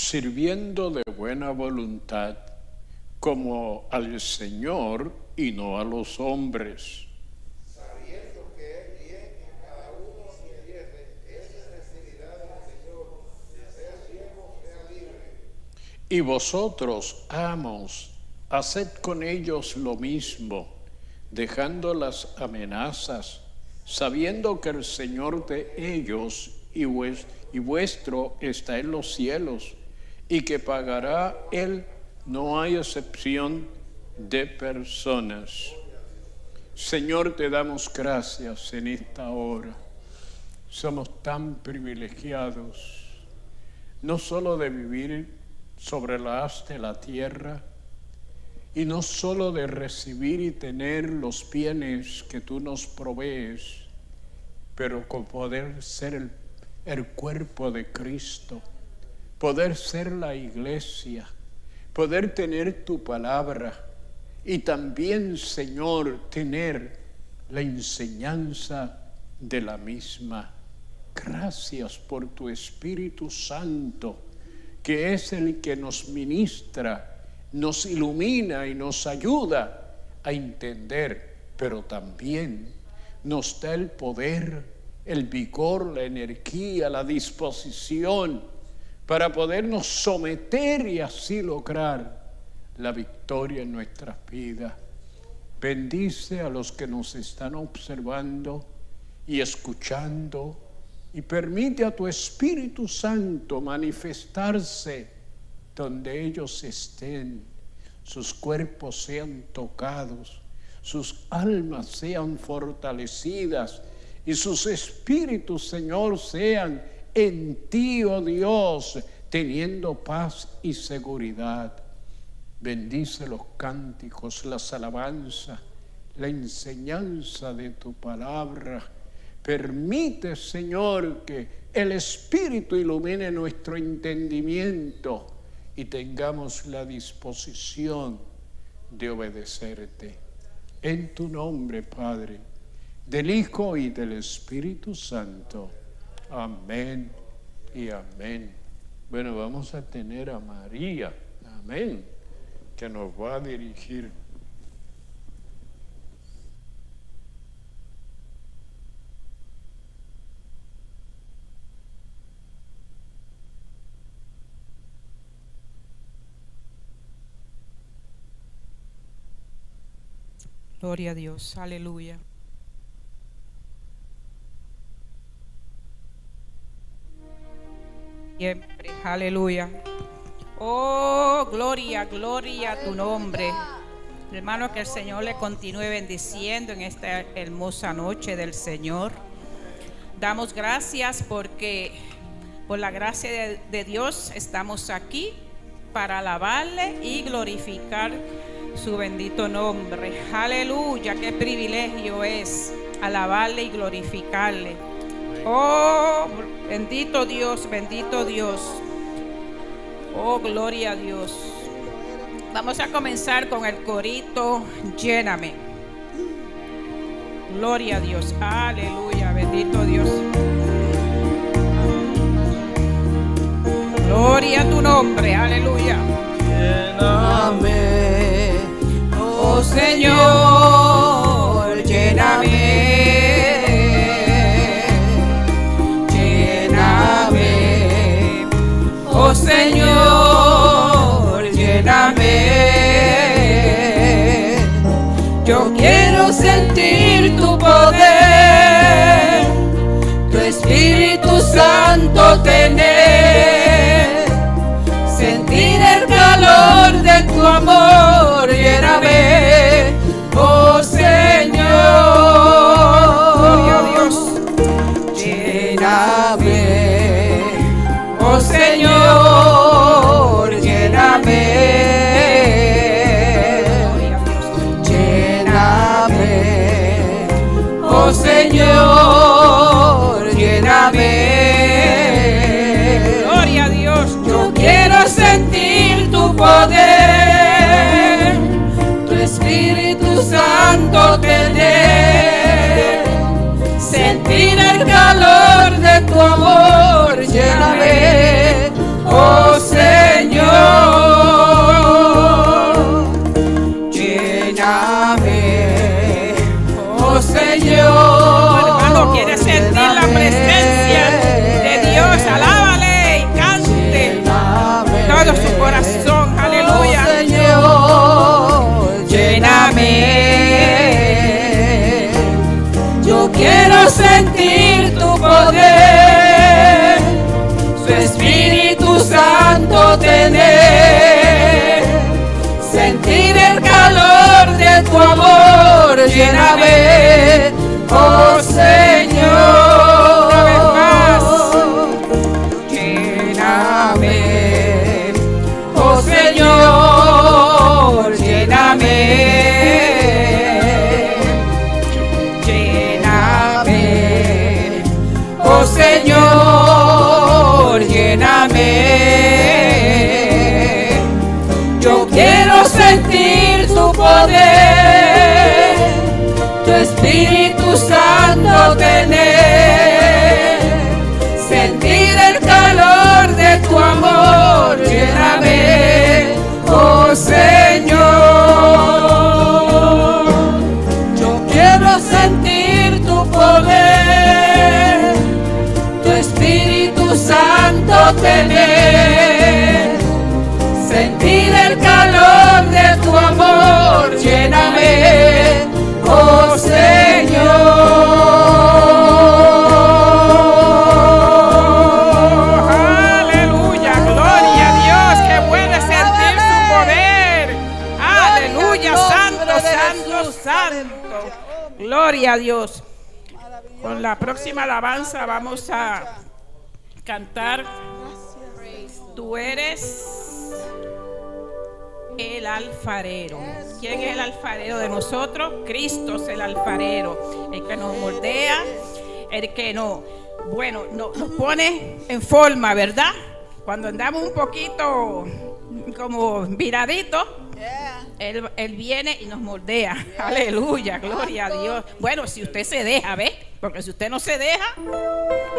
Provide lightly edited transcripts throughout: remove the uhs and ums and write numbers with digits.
sirviendo de buena voluntad, como al Señor y no a los hombres, sabiendo que es bien que cada uno enciende esa necesidad del Señor, sea siervo, sea libre. y vosotros, amos, haced con ellos lo mismo, dejando las amenazas, sabiendo que el Señor de ellos y vuestro está en los cielos, y que pagará Él. No hay excepción de personas. Señor, te damos gracias en esta hora. Somos tan privilegiados, no solo de vivir sobre la haz de la tierra, y no solo de recibir y tener los bienes que tú nos provees, pero con poder ser el cuerpo de Cristo, poder ser la iglesia, poder tener tu palabra y también, Señor, tener la enseñanza de la misma. Gracias por tu Espíritu Santo, que es el que nos ministra, nos ilumina y nos ayuda a entender, pero también nos da el poder, el vigor, la energía, la disposición para podernos someter y así lograr la victoria en nuestras vidas. Bendice a los que nos están observando y escuchando, y permite a tu Espíritu Santo manifestarse donde ellos estén, sus cuerpos sean tocados, sus almas sean fortalecidas y sus espíritus, Señor, sean en ti, oh Dios, teniendo paz y seguridad. Bendice los cánticos, las alabanzas, la enseñanza de tu palabra. Permite, Señor, que el Espíritu ilumine nuestro entendimiento y tengamos la disposición de obedecerte. En tu nombre, Padre, del Hijo y del Espíritu Santo. Amén y amén. Bueno, vamos a tener a María, amén, que nos va a dirigir. Gloria a Dios, aleluya. Siempre, aleluya. Oh, gloria, gloria a tu nombre. Hermano, que el Señor le continúe bendiciendo en esta hermosa noche del Señor. Damos gracias porque por la gracia de Dios estamos aquí para alabarle y glorificar su bendito nombre. Aleluya, qué privilegio es alabarle y glorificarle. Oh, bendito Dios, bendito Dios. Oh, gloria a Dios. Vamos a comenzar con el corito Lléname. Gloria a Dios, aleluya, bendito Dios. Gloria a tu nombre, aleluya. Lléname, oh Señor, lléname. Lléname, oh Señor, lléname. Yo quiero sentir tu poder, tu Espíritu Santo tener, sentir el calor de tu amor, lléname, oh Señor. Gloria a Dios. Lléname, oh Señor, lléname. Lléname, oh Señor, lléname. Gloria a Dios. Yo quiero sentir tu poder, tu Espíritu Santo tener, sentir el calor de tu amor, lléname, oh Señor. lléname, oh Señor. Hermano, quiere sentir la presencia de Dios. Alábale y cante todo su corazón. Aleluya. Oh Señor, lléname. Yo quiero sentir tu poder, su Espíritu Santo tener, sentir el calor de tu amor. Lléname, oh Señor. Una vez más. Lléname, oh Señor, lléname. Lléname, oh Señor, lléname. Yo quiero sentir tu poder, tu Espíritu Santo tener, sentir el calor de tu amor. Lléname, oh Señor. Yo quiero sentir tu poder, tu Espíritu Santo tener, sentir el calor de tu amor. Lléname, oh Señor. Aleluya, gloria a Dios, que puede sentir su poder. Aleluya, santo, santo, santo. Gloria a Dios. Con la próxima alabanza vamos a cantar Tú eres el alfarero. ¿Quién es el alfarero de nosotros? Cristo es el alfarero, el que nos moldea, el que nos pone en forma, ¿verdad? Cuando andamos un poquito como viraditos, él viene y nos moldea. Aleluya, gloria a Dios. Bueno, si usted se deja, ¿ve? Porque si usted no se deja,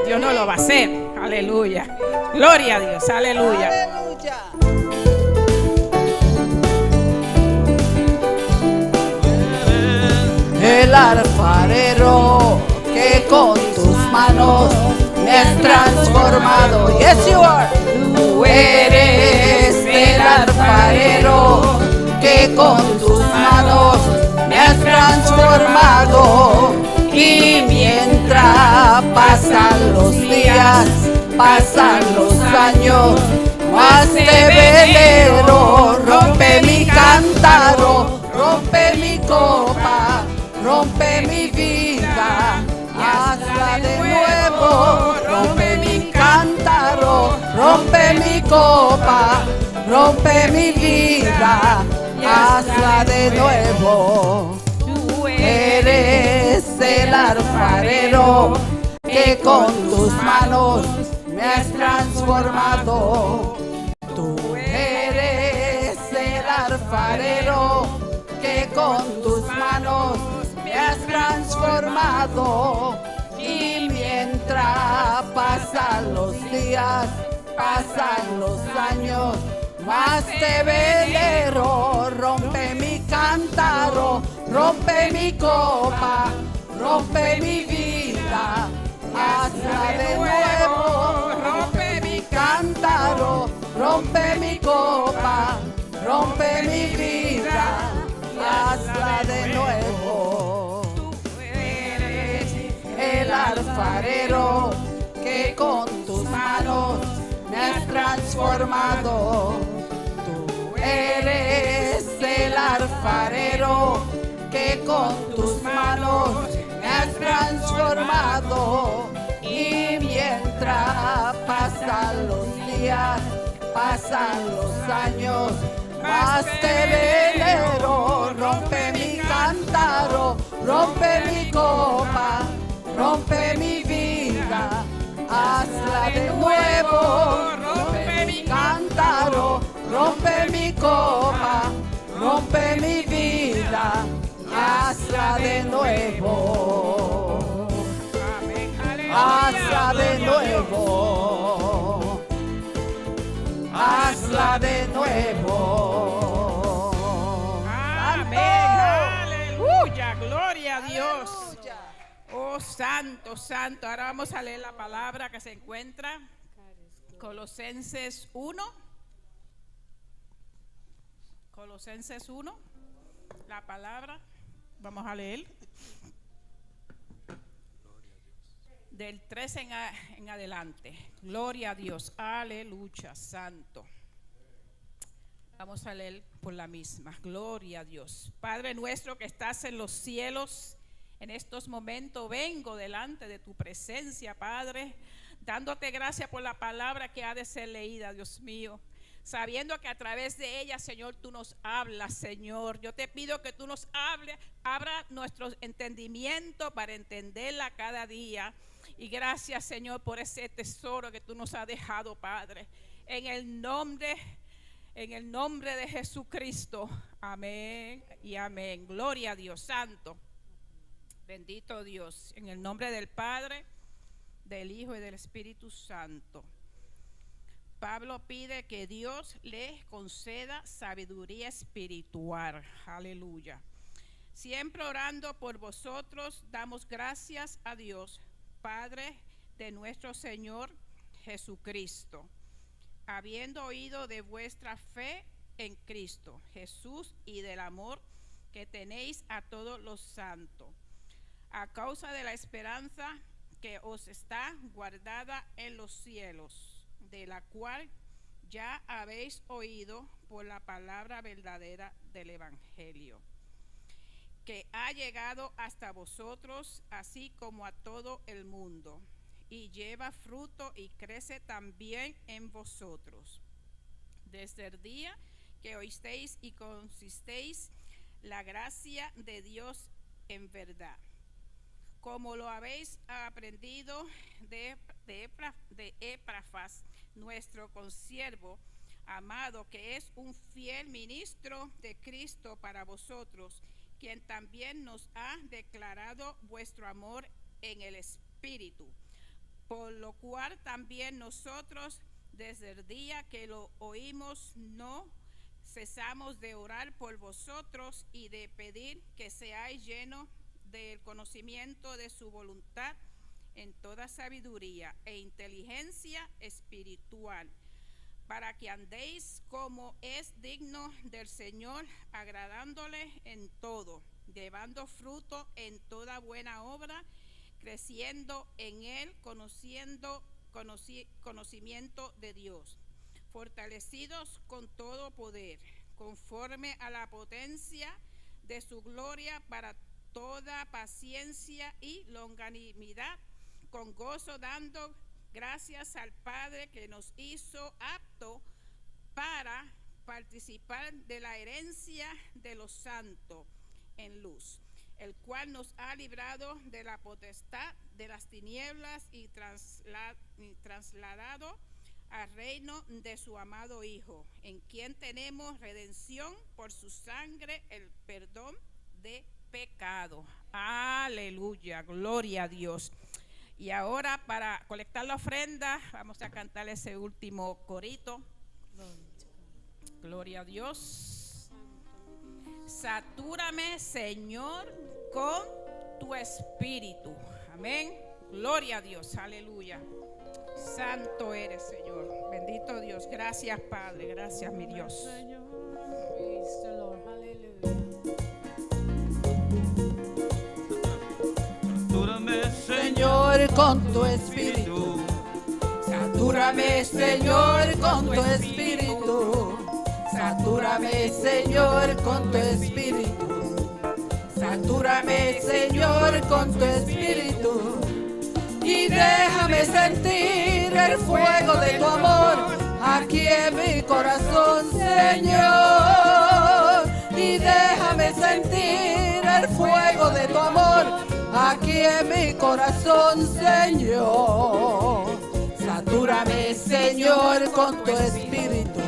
Dios no lo va a hacer. Aleluya, gloria a Dios, aleluya. Aleluya. El alfarero que con tus manos me has transformado. Yes, you are. Tú eres el alfarero que con tus manos me has transformado. Y mientras pasan los días, pasan los años, más te venero. Rompe mi cántaro, rompe mi copa, rompe mi vida, hazla de nuevo. Rompe mi cántaro, rompe mi copa, rompe mi vida, hazla de nuevo. Tú eres el alfarero que con tus manos me has transformado. Tú eres el alfarero que con tus manos me has transformado. Y mientras pasan los días, pasan los años, más te venero. Rompe mi cántaro, rompe mi copa, rompe mi vida, hazla de nuevo. Rompe mi cántaro, rompe mi copa, rompe mi vida, hazla de nuevo. Tú eres el alfarero que con tus manos me has transformado. Tú eres el alfarero que con tus manos me has transformado. Y mientras pasan los días, pasan los años, más te venero. Rompe mi cántaro, rompe mi copa, rompe mi vida, hazla de nuevo. Rompe mi cántaro, rompe mi copa, rompe mi vida, hazla de nuevo. Hazla de nuevo. Hazla de nuevo. Amén, Aleluya, gloria a Dios. Aleluya. Oh, santo, santo. Ahora vamos a leer la palabra que se encuentra Colosenses 1. Colosenses 1. La palabra. Vamos a leer. Del 3 en adelante. Gloria a Dios. Aleluya, santo. Vamos a leer por la misma. Gloria a Dios. Padre nuestro que estás en los cielos, en estos momentos vengo delante de tu presencia, Padre, dándote gracias por la palabra que ha de ser leída, Dios mío. Sabiendo que a través de ella, Señor, tú nos hablas, Señor. Yo te pido que tú nos hables, abra nuestro entendimiento para entenderla cada día. Y gracias, Señor, por ese tesoro que tú nos has dejado, Padre. En el nombre de Jesucristo. Amén y amén. Gloria a Dios santo. Bendito Dios. En el nombre del Padre, del Hijo y del Espíritu Santo. Pablo pide que Dios le conceda sabiduría espiritual. Aleluya. Siempre orando por vosotros, damos gracias a Dios, Padre de nuestro Señor Jesucristo, habiendo oído de vuestra fe en Cristo Jesús y del amor que tenéis a todos los santos, a causa de la esperanza que os está guardada en los cielos, de la cual ya habéis oído por la palabra verdadera del Evangelio, que ha llegado hasta vosotros, así como a todo el mundo, y lleva fruto y crece también en vosotros, desde el día que oísteis y conocéis la gracia de Dios en verdad, como lo habéis aprendido de Epafras, nuestro consiervo amado, que es un fiel ministro de Cristo para vosotros, quien también nos ha declarado vuestro amor en el Espíritu, por lo cual también nosotros, desde el día que lo oímos, no cesamos de orar por vosotros y de pedir que seáis llenos del conocimiento de su voluntad en toda sabiduría e inteligencia espiritual, para que andéis como es digno del Señor, agradándole en todo, llevando fruto en toda buena obra, creciendo en él, conocimiento de Dios, fortalecidos con todo poder, conforme a la potencia de su gloria, para toda paciencia y longanimidad, con gozo dando gracias al Padre que nos hizo apto para participar de la herencia de los santos en luz, el cual nos ha librado de la potestad de las tinieblas y trasladado al reino de su amado Hijo, en quien tenemos redención por su sangre, el perdón de pecado. Aleluya, gloria a Dios. Y ahora, para colectar la ofrenda, vamos a cantar ese último corito. Gloria a Dios. Satúrame, Señor, con tu espíritu. Amén. Gloria a Dios. Aleluya. Santo eres, Señor. Bendito Dios. Gracias, Padre. Gracias, mi Dios. Señor, con tu espíritu. Satúrame, Señor, con tu espíritu. Satúrame, Señor, con tu espíritu. Satúrame, Señor, con tu espíritu. Y déjame sentir el fuego de tu amor aquí en mi corazón, Señor. Y déjame sentir el fuego de tu amor aquí en mi corazón, Señor. Satúrame, Señor, con tu espíritu.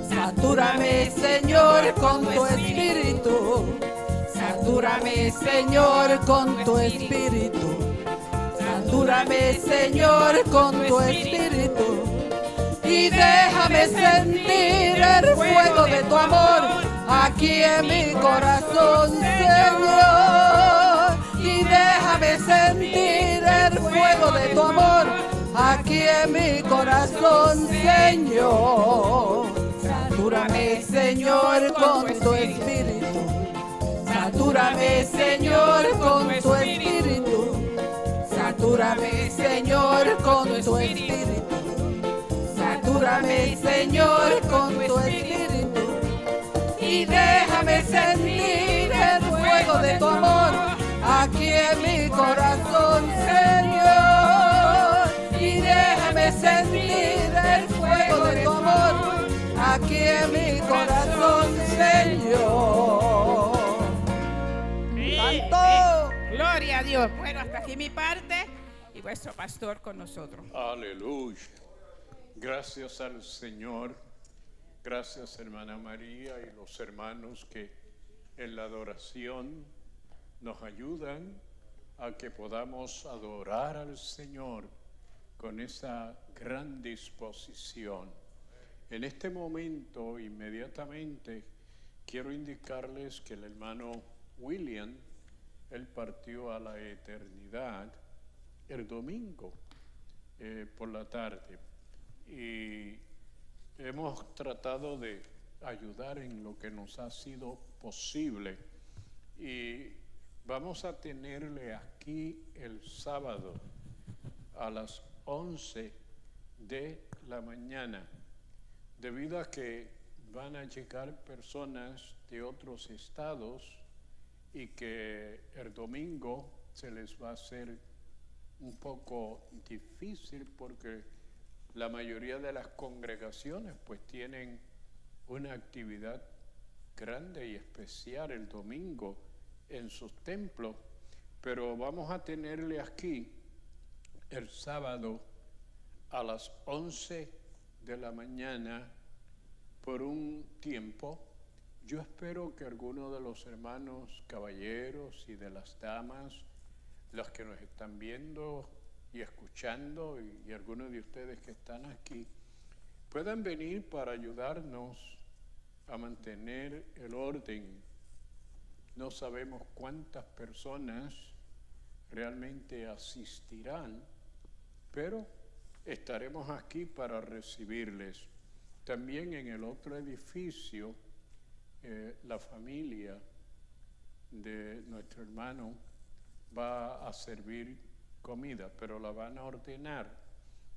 Satúrame, Señor, con tu espíritu. Satúrame, Señor, con tu espíritu. Satúrame, Señor, con tu espíritu. Y déjame sentir el fuego de tu amor aquí en mi corazón, Señor. mi corazón, Señor. Satúrame, Señor, con tu espíritu. Satúrame, Señor, con tu espíritu. Satúrame, Señor, con tu espíritu. Satúrame, Señor, con tu espíritu. Y déjame sentir el fuego de tu amor aquí en mi corazón, Señor. Y déjame sentir el fuego de tu amor aquí en mi corazón, Señor. ¡Canto! Gloria a Dios. Bueno, hasta aquí mi parte y vuestro pastor con nosotros. Aleluya. Gracias al Señor. Gracias, hermana María y los hermanos que en la adoración nos ayudan a que podamos adorar al Señor con esa gran disposición. En este momento, inmediatamente, quiero indicarles que el hermano William, él partió a la eternidad el domingo por la tarde. Y hemos tratado de ayudar en lo que nos ha sido posible. Y vamos a tenerle aquí el sábado a las 11 de la mañana, debido a que van a llegar personas de otros estados y que el domingo se les va a hacer un poco difícil porque la mayoría de las congregaciones pues tienen una actividad grande y especial el domingo en sus templos, pero vamos a tenerle aquí el sábado a las 11 de la mañana por un tiempo. Yo espero que algunos de los hermanos caballeros y de las damas, los que nos están viendo y escuchando, y algunos de ustedes que están aquí, puedan venir para ayudarnos a mantener el orden. No sabemos cuántas personas realmente asistirán, pero estaremos aquí para recibirles. También en el otro edificio, la familia de nuestro hermano va a servir comida, pero la van a ordenar.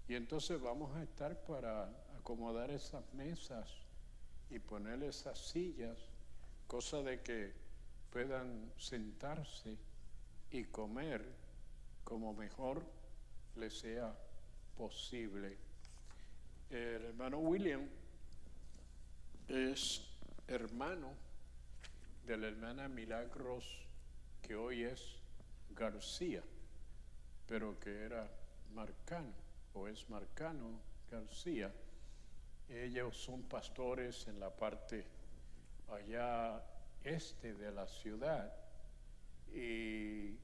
Y entonces vamos a estar para acomodar esas mesas y poner esas sillas, cosa de que puedan sentarse y comer como mejor les sea posible. El hermano William es hermano de la hermana Milagros, que hoy es García, pero que era Marcano, o es Marcano García. Ellos son pastores en la parte allá este de la ciudad y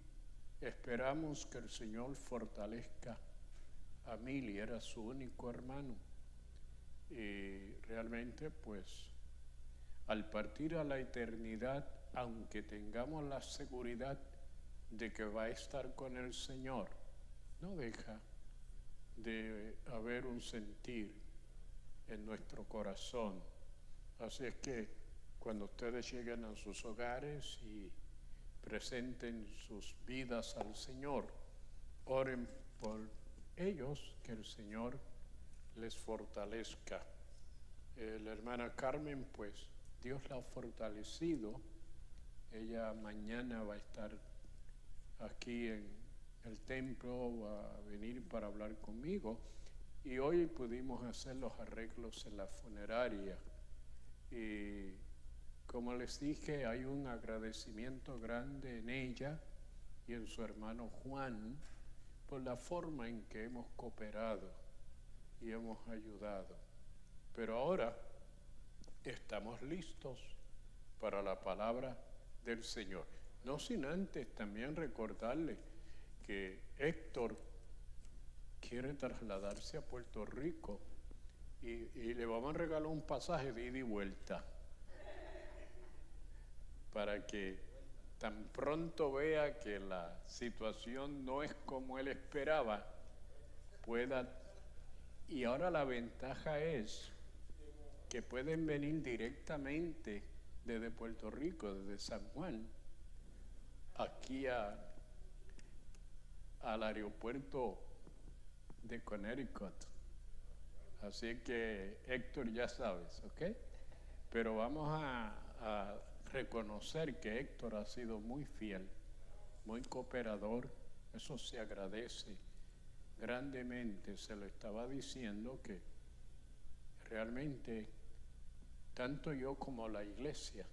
esperamos que el Señor fortalezca a Mili. Era su único hermano y realmente pues al partir a la eternidad, aunque tengamos la seguridad de que va a estar con el Señor, no deja de haber un sentir en nuestro corazón. Así es que cuando ustedes lleguen a sus hogares y presenten sus vidas al Señor, oren por ellos, que el Señor les fortalezca. La hermana Carmen, pues Dios la ha fortalecido. Ella mañana va a estar aquí en el templo, va a venir para hablar conmigo, y hoy pudimos hacer los arreglos en la funeraria. Y como les dije, hay un agradecimiento grande en ella y en su hermano Juan por la forma en que hemos cooperado y hemos ayudado. Pero ahora estamos listos para la palabra del Señor. No sin antes también recordarle que Héctor quiere trasladarse a Puerto Rico y le vamos a regalar un pasaje de ida y vuelta para que tan pronto vea que la situación no es como él esperaba, pueda Y ahora la ventaja es que pueden venir directamente desde Puerto Rico, desde San Juan, aquí al aeropuerto de Connecticut. Así que, Héctor, ya sabes, ¿ok? Pero vamos a reconocer que Héctor ha sido muy fiel, muy cooperador. Eso se agradece grandemente. Se lo estaba diciendo que realmente tanto yo como la iglesia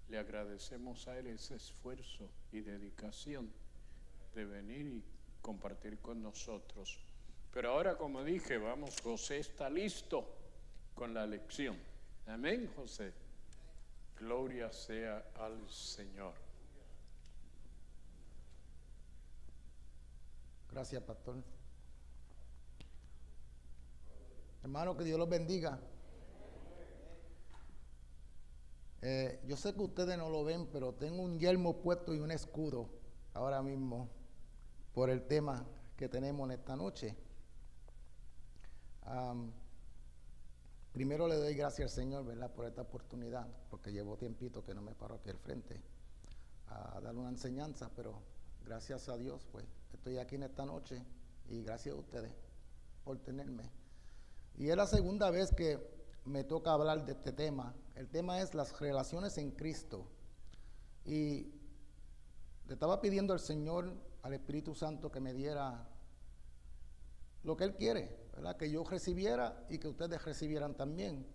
le agradecemos a él ese esfuerzo y dedicación de venir y compartir con nosotros. Pero ahora, como dije, vamos, José está listo con la lección. Amén, José. Gloria sea al Señor. Gracias, pastor. Hermano, que Dios los bendiga. Yo sé que ustedes no lo ven, pero tengo un yelmo puesto y un escudo ahora mismo por el tema que tenemos en esta noche. Primero le doy gracias al Señor, ¿verdad?, por esta oportunidad, porque llevo tiempito que no me paro aquí al frente a dar una enseñanza, pero gracias a Dios, pues, estoy aquí en esta noche y gracias a ustedes por tenerme. Y es la segunda vez que me toca hablar de este tema. El tema es las relaciones en Cristo. Y le estaba pidiendo al Señor, al Espíritu Santo, que me diera lo que Él quiere, ¿verdad?, que yo recibiera y que ustedes recibieran también,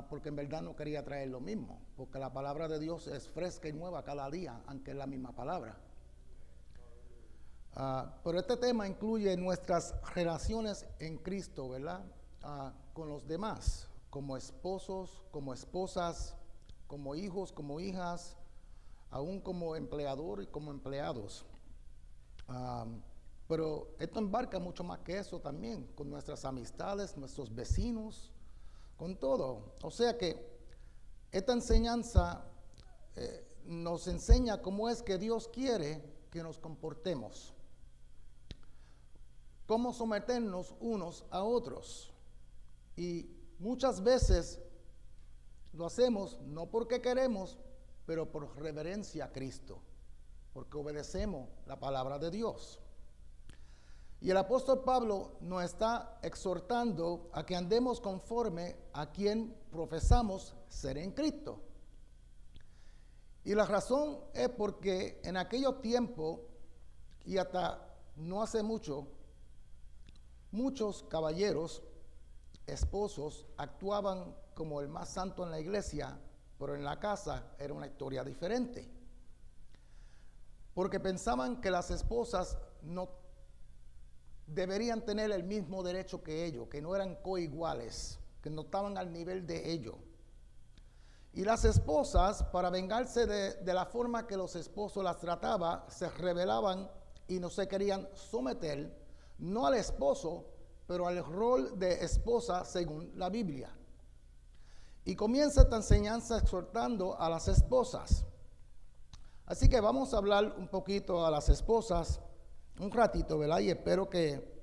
porque en verdad no quería traer lo mismo, porque la palabra de Dios es fresca y nueva cada día, aunque es la misma palabra. Pero este tema incluye nuestras relaciones en Cristo, ¿verdad?, con los demás, como esposos, como esposas, como hijos, como hijas, aún como empleador y como empleados. Pero esto embarca mucho más que eso también, con nuestras amistades, nuestros vecinos, con todo. O sea que esta enseñanza nos enseña cómo es que Dios quiere que nos comportemos, cómo someternos unos a otros. Y muchas veces lo hacemos no porque queremos, pero por reverencia a Cristo, porque obedecemos la palabra de Dios. Y el apóstol Pablo nos está exhortando a que andemos conforme a quien profesamos ser en Cristo. Y la razón es porque en aquellos tiempos, y hasta no hace mucho, muchos caballeros, esposos, actuaban como el más santo en la iglesia, pero en la casa era una historia diferente. Porque pensaban que las esposas no deberían tener el mismo derecho que ellos, que no eran coiguales, que no estaban al nivel de ellos. Y las esposas, para vengarse de la forma que los esposos las trataban, se rebelaban y no se querían someter, no al esposo, pero al rol de esposa según la Biblia. Y comienza esta enseñanza exhortando a las esposas. Así que vamos a hablar un poquito a las esposas, un ratito, ¿verdad? Y espero que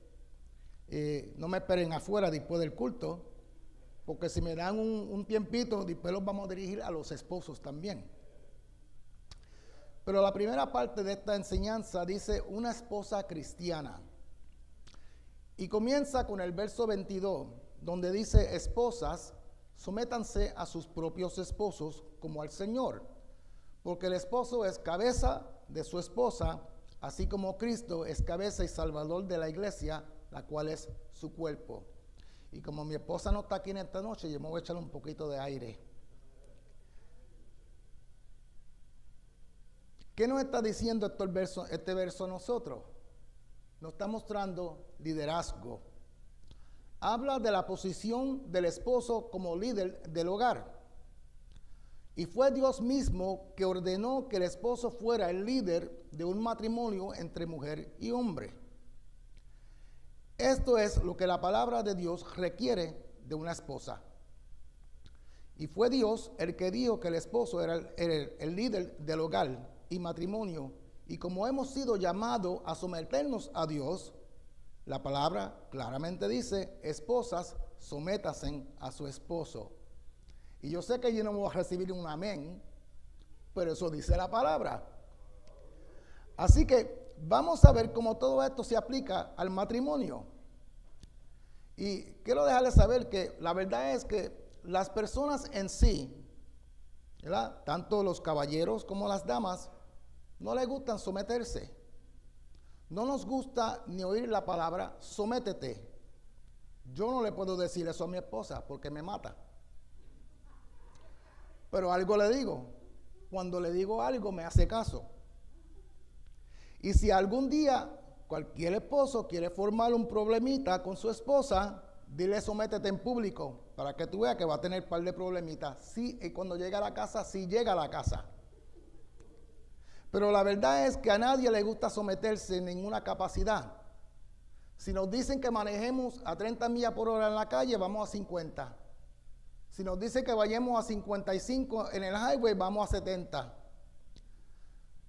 no me esperen afuera después del culto, porque si me dan un tiempito, después los vamos a dirigir a los esposos también. Pero la primera parte de esta enseñanza dice una esposa cristiana. Y comienza con el verso 22, donde dice: esposas, sométanse a sus propios esposos como al Señor, porque el esposo es cabeza de su esposa, así como Cristo es cabeza y salvador de la iglesia, la cual es su cuerpo. Y como mi esposa no está aquí en esta noche, yo me voy a echarle un poquito de aire. ¿Qué nos está diciendo este verso a nosotros? Nos está mostrando liderazgo. Habla de la posición del esposo como líder del hogar. Y fue Dios mismo que ordenó que el esposo fuera el líder de un matrimonio entre mujer y hombre. Esto es lo que la palabra de Dios requiere de una esposa. Y fue Dios el que dijo que el esposo era el líder del hogar y matrimonio. Y como hemos sido llamados a someternos a Dios, La palabra claramente dice, esposas, sométasen a su esposo. Y yo sé que yo no voy a recibir un amén, pero eso dice la palabra. Así que vamos a ver cómo todo esto se aplica al matrimonio. Y quiero dejarles saber que la verdad es que las personas en sí, ¿verdad?, tanto los caballeros como las damas, no les gustan someterse. No nos gusta ni oír la palabra sométete. Yo no le puedo decir eso a mi esposa porque me mata. Pero algo le digo. Cuando le digo algo me hace caso. Y si algún día cualquier esposo quiere formar un problemita con su esposa, dile sométete en público para que tú veas que va a tener un par de problemitas. Sí, y cuando llega a la casa, sí llega a la casa. Pero la verdad es que a nadie le gusta someterse en ninguna capacidad. Si nos dicen que manejemos a 30 millas por hora en la calle, vamos a 50. Si nos dicen que vayamos a 55 en el highway, vamos a 70.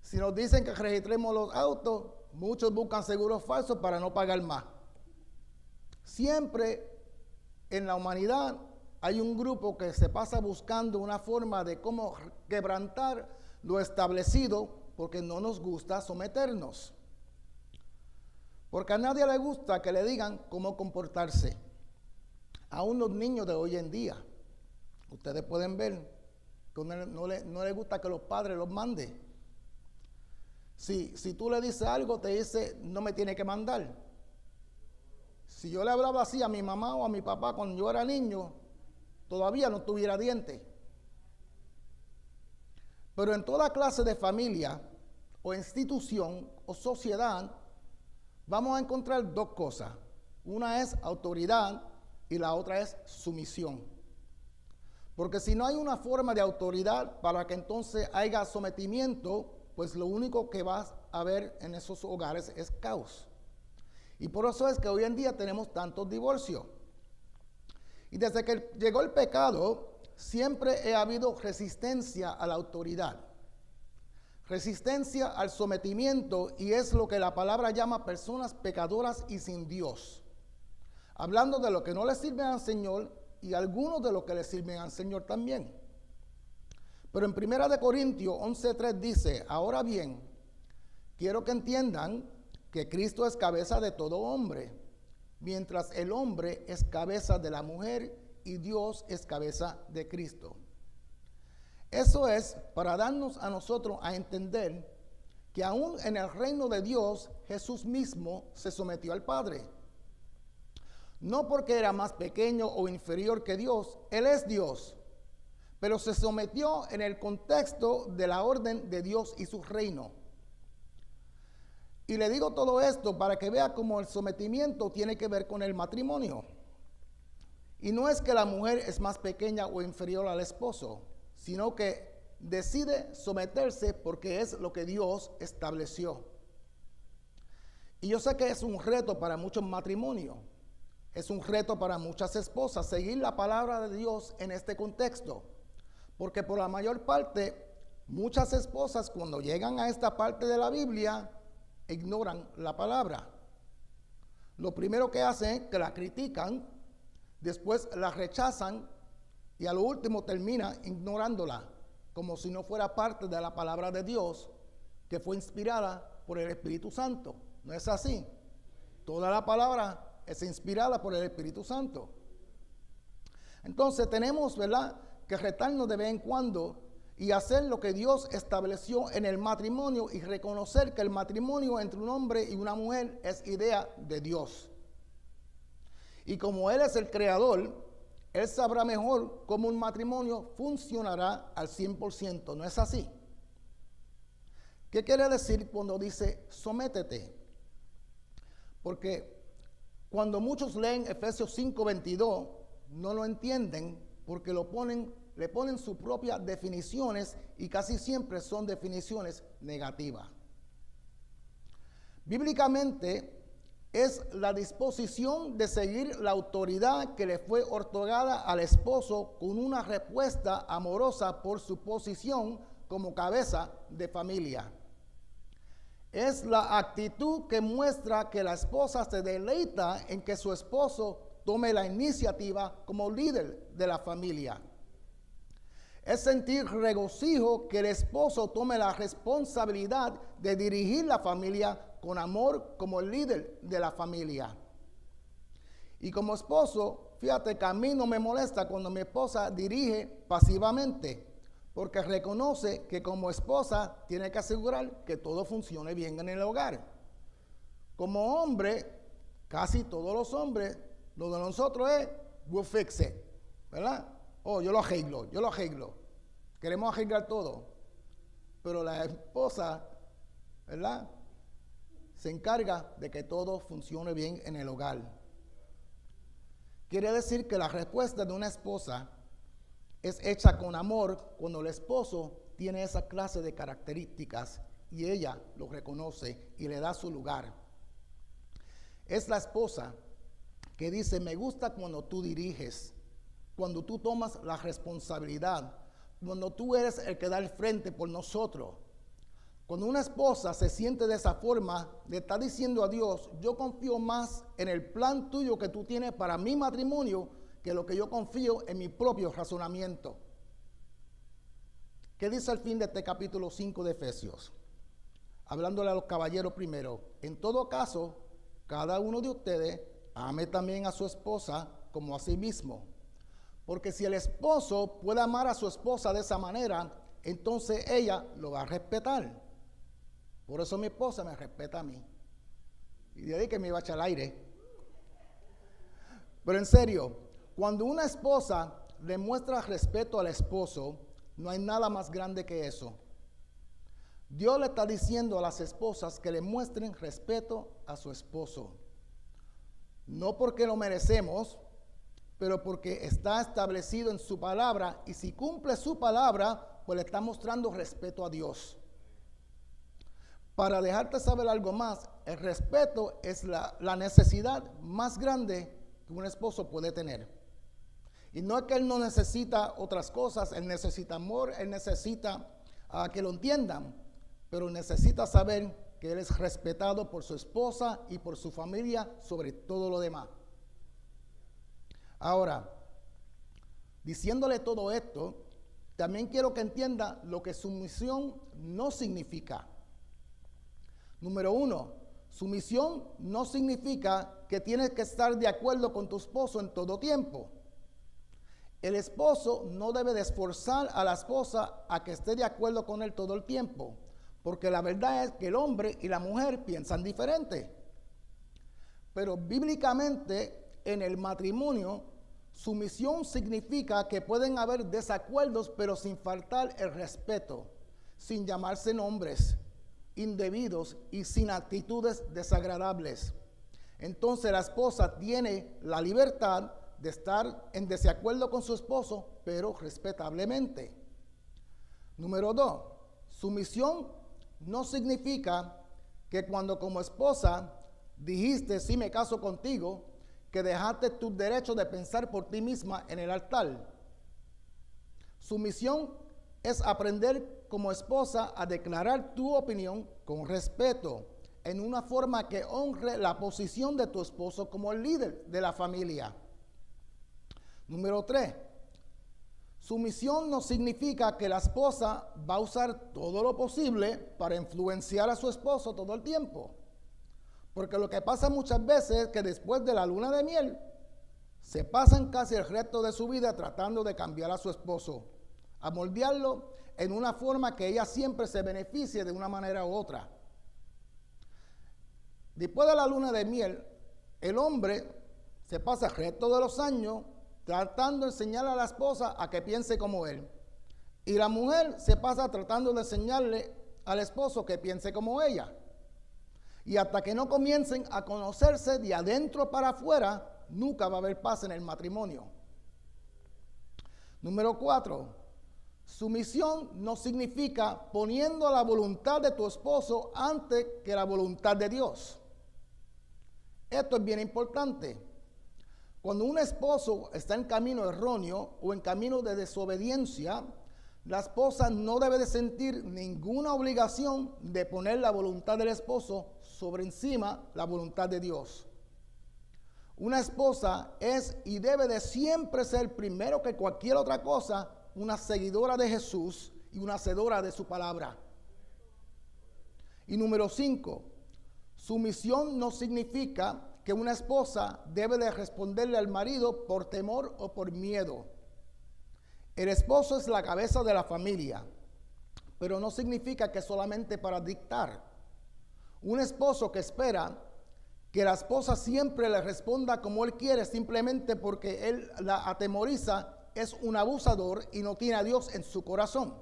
Si nos dicen que registremos los autos, muchos buscan seguros falsos para no pagar más. Siempre en la humanidad hay un grupo que se pasa buscando una forma de cómo quebrantar lo establecido, porque no nos gusta someternos. Porque a nadie le gusta que le digan cómo comportarse. Aún los niños de hoy en día, ustedes pueden ver que no le gusta que los padres los manden. Si tú le dices algo, te dice, no me tiene que mandar. Si yo le hablaba así a mi mamá o a mi papá cuando yo era niño, todavía no tuviera dientes. Pero en toda clase de familia o institución o sociedad vamos a encontrar dos cosas. Una es autoridad y la otra es sumisión. Porque si no hay una forma de autoridad para que entonces haya sometimiento, pues lo único que va a haber en esos hogares es caos. Y por eso es que hoy en día tenemos tantos divorcios. Y desde que llegó el pecado, siempre ha habido resistencia a la autoridad, resistencia al sometimiento, y es lo que la palabra llama personas pecadoras y sin Dios. Hablando de lo que no le sirven al Señor y algunos de los que le sirven al Señor también. Pero en 1 Corintios 11:3 dice, ahora bien, quiero que entiendan que Cristo es cabeza de todo hombre, mientras el hombre es cabeza de la mujer y Dios es cabeza de Cristo. Eso es para darnos a nosotros a entender que aún en el reino de Dios, Jesús mismo se sometió al Padre. No porque era más pequeño o inferior que Dios, Él es Dios, pero se sometió en el contexto de la orden de Dios y su reino. Y le digo todo esto para que vea cómo el sometimiento tiene que ver con el matrimonio. Y no es que la mujer es más pequeña o inferior al esposo, sino que decide someterse porque es lo que Dios estableció. Y yo sé que es un reto para muchos matrimonios, es un reto para muchas esposas seguir la palabra de Dios en este contexto, porque por la mayor parte, muchas esposas cuando llegan a esta parte de la Biblia, ignoran la palabra. Lo primero que hacen es que la critican, después la rechazan y a lo último termina ignorándola, como si no fuera parte de la palabra de Dios que fue inspirada por el Espíritu Santo. ¿No es así? Toda la palabra es inspirada por el Espíritu Santo. Entonces tenemos, ¿verdad?, que retarnos de vez en cuando y hacer lo que Dios estableció en el matrimonio y reconocer que el matrimonio entre un hombre y una mujer es idea de Dios. Y como Él es el creador, Él sabrá mejor cómo un matrimonio funcionará al 100%, ¿no es así? ¿Qué quiere decir cuando dice sométete? Porque cuando muchos leen Efesios 5:22, no lo entienden porque le ponen sus propias definiciones y casi siempre son definiciones negativas. Bíblicamente es la disposición de seguir la autoridad que le fue otorgada al esposo con una respuesta amorosa por su posición como cabeza de familia. es la actitud que muestra que la esposa se deleita en que su esposo tome la iniciativa como líder de la familia. Es sentir regocijo que el esposo tome la responsabilidad de dirigir la familia con amor como el líder de la familia. Y como esposo, fíjate que a mí no me molesta cuando mi esposa dirige pasivamente, porque reconoce que como esposa tiene que asegurar que todo funcione bien en el hogar. Como hombre, casi todos los hombres, lo de nosotros es, we'll fix it, ¿verdad? Oh, yo lo arreglo. Queremos arreglar todo. Pero la esposa, ¿verdad?, se encarga de que todo funcione bien en el hogar. Quiere decir que la respuesta de una esposa es hecha con amor cuando el esposo tiene esa clase de características y ella lo reconoce y le da su lugar. Es la esposa que dice, me gusta cuando tú diriges, cuando tú tomas la responsabilidad, cuando tú eres el que da el frente por nosotros. Cuando una esposa se siente de esa forma, le está diciendo a Dios, yo confío más en el plan tuyo que tú tienes para mi matrimonio que lo que yo confío en mi propio razonamiento. ¿Qué dice al fin de este capítulo 5 de Efesios? Hablándole a los caballeros primero. En todo caso, cada uno de ustedes ame también a su esposa como a sí mismo. Porque si el esposo puede amar a su esposa de esa manera, entonces ella lo va a respetar. Por eso mi esposa me respeta a mí. Y de ahí que me iba a echar aire. Pero en serio, cuando una esposa le muestra respeto al esposo, no hay nada más grande que eso. Dios le está diciendo a las esposas que le muestren respeto a su esposo. No porque lo merecemos, pero porque está establecido en su palabra, y si cumple su palabra, pues le está mostrando respeto a Dios. Para dejarte saber algo más, el respeto es la necesidad más grande que un esposo puede tener. Y no es que él no necesita otras cosas, él necesita amor, él necesita que lo entiendan, pero necesita saber que él es respetado por su esposa y por su familia sobre todo lo demás. Ahora, diciéndole todo esto, también quiero que entienda lo que sumisión no significa. Número 1, sumisión no significa que tienes que estar de acuerdo con tu esposo en todo tiempo. El esposo no debe de esforzar a la esposa a que esté de acuerdo con él todo el tiempo, porque la verdad es que el hombre y la mujer piensan diferente. Pero bíblicamente en el matrimonio, sumisión significa que pueden haber desacuerdos, pero sin faltar el respeto, sin llamarse nombres indebidos y sin actitudes desagradables. Entonces la esposa tiene la libertad de estar en desacuerdo con su esposo, pero respetablemente. Número 2, sumisión no significa que cuando como esposa dijiste sí me caso contigo, que dejaste tus derechos de pensar por ti misma en el altar. Sumisión es aprender como esposa a declarar tu opinión con respeto, en una forma que honre la posición de tu esposo como el líder de la familia. Número 3, sumisión no significa que la esposa va a usar todo lo posible para influenciar a su esposo todo el tiempo. Porque lo que pasa muchas veces es que después de la luna de miel, se pasan casi el resto de su vida tratando de cambiar a su esposo, a moldearlo en una forma que ella siempre se beneficie de una manera u otra. Después de la luna de miel, el hombre se pasa el resto de los años tratando de enseñarle a la esposa a que piense como él. Y la mujer se pasa tratando de enseñarle al esposo que piense como ella. Y hasta que no comiencen a conocerse de adentro para afuera, nunca va a haber paz en el matrimonio. Número 4, sumisión no significa poniendo la voluntad de tu esposo antes que la voluntad de Dios. Esto es bien importante. Cuando un esposo está en camino erróneo o en camino de desobediencia, La esposa no debe de sentir ninguna obligación de poner la voluntad del esposo sobre encima la voluntad de Dios. Una esposa es y debe de siempre ser, primero que cualquier otra cosa, una seguidora de Jesús y una hacedora de su palabra. Y número 5, sumisión no significa que una esposa debe de responderle al marido por temor o por miedo. El esposo es la cabeza de la familia, pero no significa que solamente para dictar. Un esposo que espera que la esposa siempre le responda como él quiere simplemente porque él la atemoriza es un abusador y no tiene a Dios en su corazón.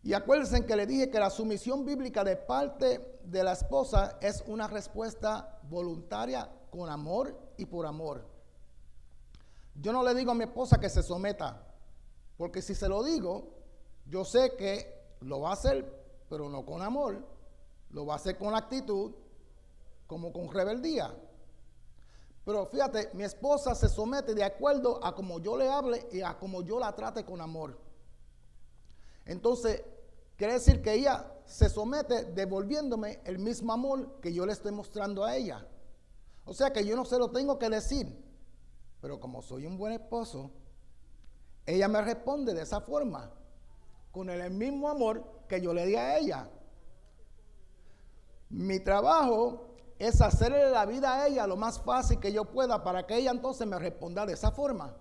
Y acuérdense que le dije que la sumisión bíblica de parte de la esposa es una respuesta voluntaria con amor y por amor. Yo no le digo a mi esposa que se someta, porque si se lo digo, yo sé que lo va a hacer, pero no con amor, lo va a hacer con actitud, como con rebeldía. Pero fíjate, mi esposa se somete de acuerdo a como yo le hable y a como yo la trate con amor. Entonces, quiere decir que ella se somete devolviéndome el mismo amor que yo le estoy mostrando a ella. O sea que yo no se lo tengo que decir, pero como soy un buen esposo, ella me responde de esa forma, con el mismo amor que yo le di a ella. Mi trabajo es hacerle la vida a ella lo más fácil que yo pueda para que ella entonces me responda de esa forma.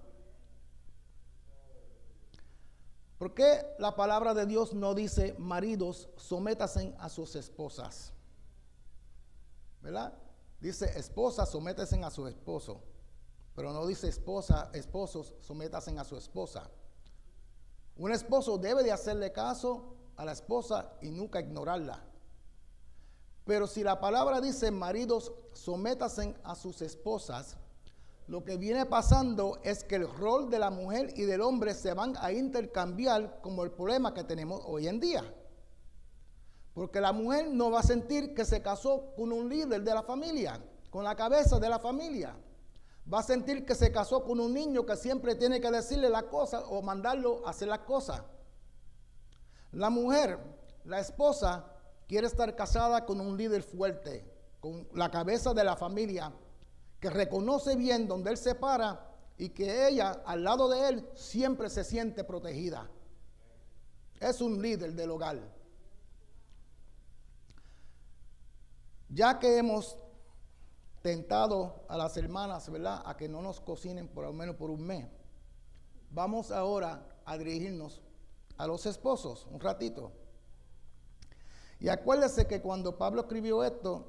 ¿Por qué la palabra de Dios no dice, maridos, sométanse a sus esposas? ¿Verdad? Dice, esposas, sométanse a su esposo. Pero no dice, esposos, sométanse a su esposa. Un esposo debe de hacerle caso a la esposa y nunca ignorarla. Pero si la palabra dice, maridos, sométanse a sus esposas, lo que viene pasando es que el rol de la mujer y del hombre se van a intercambiar como el problema que tenemos hoy en día. Porque la mujer no va a sentir que se casó con un líder de la familia, con la cabeza de la familia. Va a sentir que se casó con un niño que siempre tiene que decirle las cosas o mandarlo a hacer las cosas. La mujer, la esposa, quiere estar casada con un líder fuerte, con la cabeza de la familia, que reconoce bien donde él se para y que ella, al lado de él, siempre se siente protegida. Es un líder del hogar. Ya que hemos tentado a las hermanas, ¿verdad?, a que no nos cocinen por lo menos por un mes, vamos ahora a dirigirnos a los esposos un ratito. Y acuérdese que cuando Pablo escribió esto,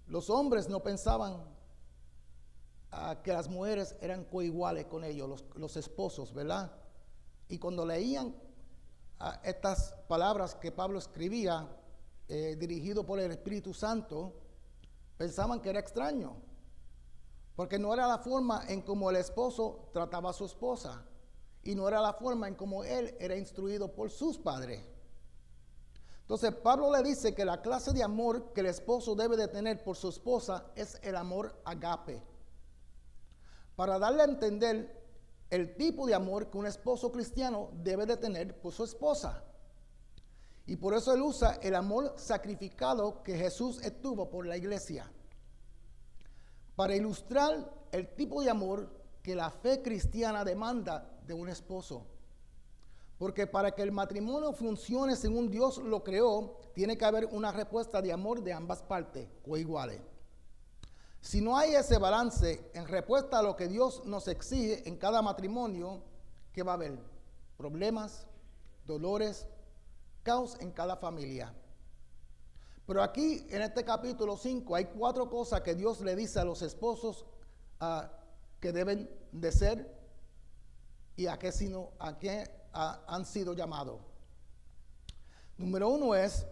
los hombres no pensaban que las mujeres eran coiguales con ellos, los esposos, ¿verdad? Y cuando leían estas palabras que Pablo escribía, dirigido por el Espíritu Santo, pensaban que era extraño, porque no era la forma en cómo el esposo trataba a su esposa, y no era la forma en cómo él era instruido por sus padres. Entonces Pablo le dice que la clase de amor que el esposo debe de tener por su esposa es el amor agape, para darle a entender el tipo de amor que un esposo cristiano debe de tener por su esposa. Y por eso él usa el amor sacrificado que Jesús estuvo por la iglesia, para ilustrar el tipo de amor que la fe cristiana demanda de un esposo. Porque para que el matrimonio funcione según Dios lo creó, tiene que haber una respuesta de amor de ambas partes, coiguales. Si no hay ese balance en respuesta a lo que Dios nos exige en cada matrimonio, ¿qué va a haber? Problemas, dolores, caos en cada familia. Pero aquí en este capítulo 5 hay 4 cosas que Dios le dice a los esposos que deben de ser y a qué han sido llamados. Número 1 es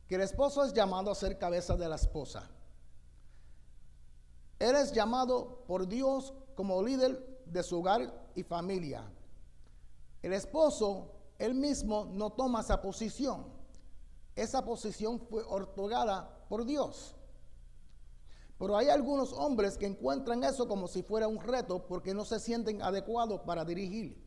que el esposo es llamado a ser cabeza de la esposa. Él es llamado por Dios como líder de su hogar y familia. El esposo, él mismo, no toma esa posición. Esa posición fue otorgada por Dios. Pero hay algunos hombres que encuentran eso como si fuera un reto porque no se sienten adecuados para dirigir.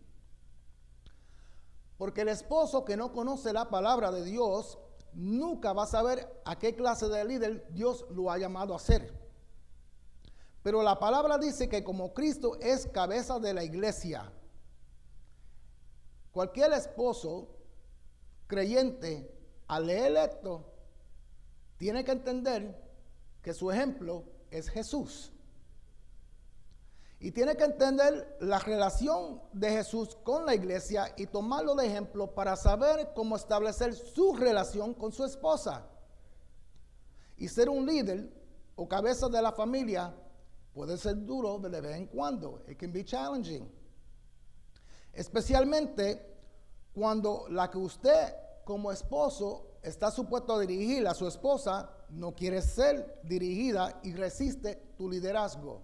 Porque el esposo que no conoce la palabra de Dios nunca va a saber a qué clase de líder Dios lo ha llamado a ser. Pero la palabra dice que como Cristo es cabeza de la iglesia, cualquier esposo creyente, al leer esto, tiene que entender que su ejemplo es Jesús. Y tiene que entender la relación de Jesús con la iglesia y tomarlo de ejemplo para saber cómo establecer su relación con su esposa. Y ser un líder o cabeza de la familia puede ser duro de vez en cuando. It can be challenging. Especialmente cuando la que usted como esposo está supuesto a dirigir a su esposa no quiere ser dirigida y resiste tu liderazgo.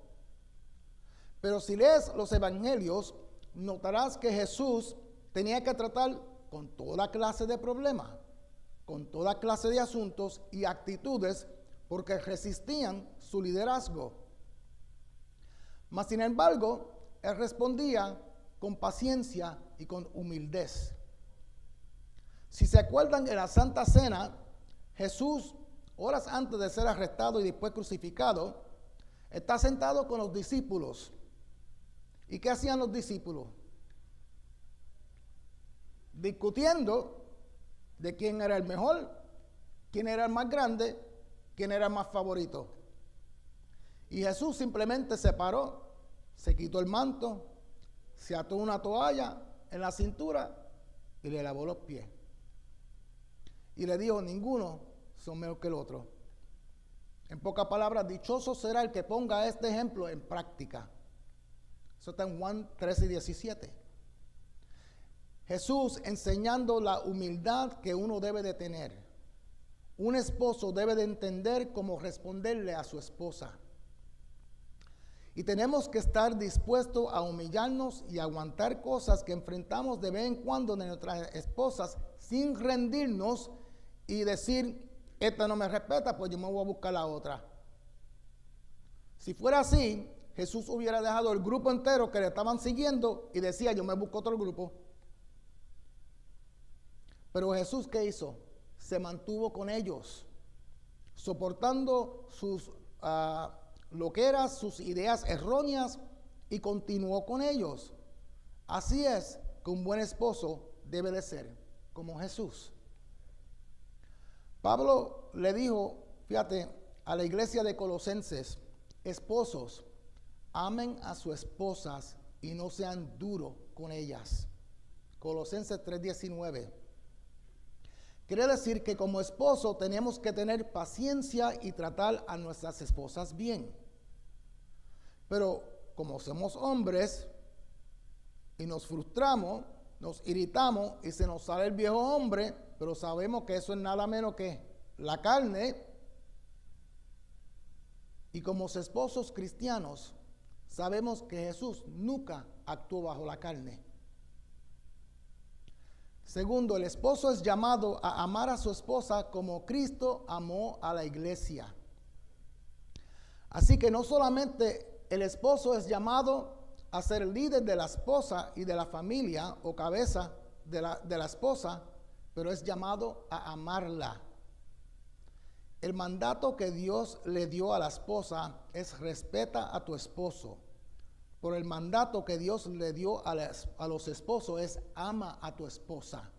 Pero si lees los evangelios, notarás que Jesús tenía que tratar con toda clase de problemas, con toda clase de asuntos y actitudes, porque resistían su liderazgo. Mas, sin embargo, él respondía con paciencia y con humildad. Si se acuerdan, en la Santa Cena, Jesús, horas antes de ser arrestado y después crucificado, está sentado con los discípulos. ¿Y qué hacían los discípulos? Discutiendo de quién era el mejor, quién era el más grande, quién era el más favorito. Y Jesús simplemente se paró, se quitó el manto, se ató una toalla en la cintura y le lavó los pies. Y le dijo, ninguno son mejor que el otro. En pocas palabras, dichoso será el que ponga este ejemplo en práctica. Eso está en Juan 13 y 17. Jesús enseñando la humildad que uno debe de tener. Un esposo debe de entender cómo responderle a su esposa. Y tenemos que estar dispuestos a humillarnos y aguantar cosas que enfrentamos de vez en cuando de nuestras esposas sin rendirnos y decir, esta no me respeta, pues yo me voy a buscar la otra. Si fuera así, Jesús hubiera dejado el grupo entero que le estaban siguiendo y decía, yo me busco otro grupo. Pero Jesús, ¿qué hizo? Se mantuvo con ellos, soportando sus loqueras, sus ideas erróneas, y continuó con ellos. Así es que un buen esposo debe de ser, como Jesús. Pablo le dijo, fíjate, a la iglesia de Colosenses, esposos, amen a sus esposas y no sean duros con ellas. Colosenses 3:19. Quiere decir que como esposo tenemos que tener paciencia y tratar a nuestras esposas bien. Pero como somos hombres y nos frustramos, nos irritamos y se nos sale el viejo hombre, pero sabemos que eso es nada menos que la carne. Y como esposos cristianos, sabemos que Jesús nunca actuó bajo la carne. Segundo, el esposo es llamado a amar a su esposa como Cristo amó a la iglesia. Así que no solamente el esposo es llamado a ser líder de la esposa y de la familia o cabeza de la esposa, pero es llamado a amarla. El mandato que Dios le dio a la esposa es respeta a tu esposo. Pero el mandato que Dios le dio a los esposos es ama a tu esposa.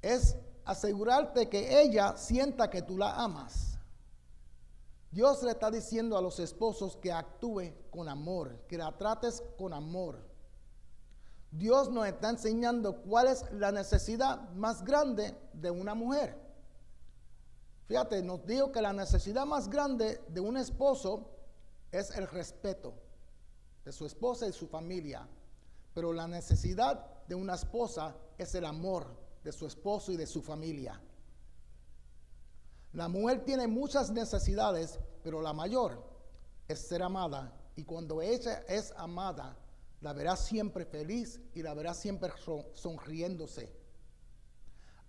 Es asegurarte que ella sienta que tú la amas. Dios le está diciendo a los esposos que actúe con amor, que la trates con amor. Dios nos está enseñando cuál es la necesidad más grande de una mujer. Fíjate, nos dijo que la necesidad más grande de un esposo es el respeto de su esposa y su familia. Pero la necesidad de una esposa es el amor de su esposo y de su familia. La mujer tiene muchas necesidades, pero la mayor es ser amada. Y cuando ella es amada, la verás siempre feliz y la verás siempre sonriéndose.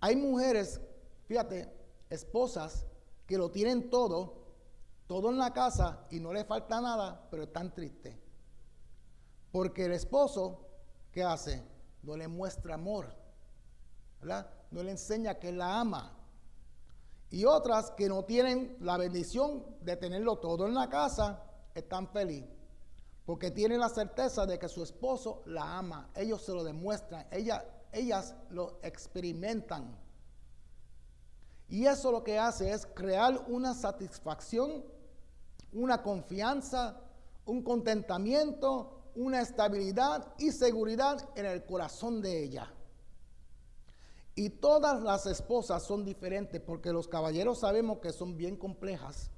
Hay mujeres, fíjate, esposas que lo tienen todo en la casa y no le falta nada, pero están tristes. Porque el esposo ¿qué hace? No le muestra amor, ¿verdad? No le enseña que la ama. Y otras que no tienen la bendición de tenerlo todo en la casa, están felices, porque tienen la certeza de que su esposo la ama. Ellos se lo demuestran, ellas lo experimentan. Y eso lo que hace es crear una satisfacción, una confianza, un contentamiento, una estabilidad y seguridad en el corazón de ella. Y todas las esposas son diferentes, porque los caballeros sabemos que son bien complejas,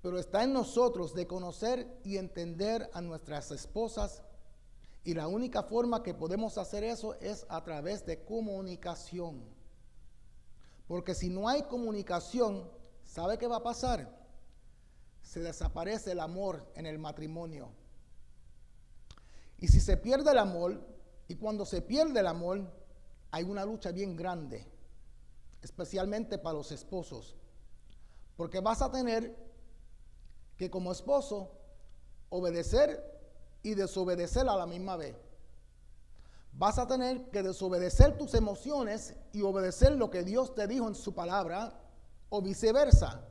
pero está en nosotros de conocer y entender a nuestras esposas, y la única forma que podemos hacer eso es a través de comunicación. Porque si no hay comunicación, ¿sabe qué va a pasar? Se desaparece el amor en el matrimonio. Y si se pierde el amor, y cuando se pierde el amor, hay una lucha bien grande, especialmente para los esposos, porque vas a tener que como esposo obedecer y desobedecer a la misma vez. Vas a tener que desobedecer tus emociones y obedecer lo que Dios te dijo en su palabra, o viceversa.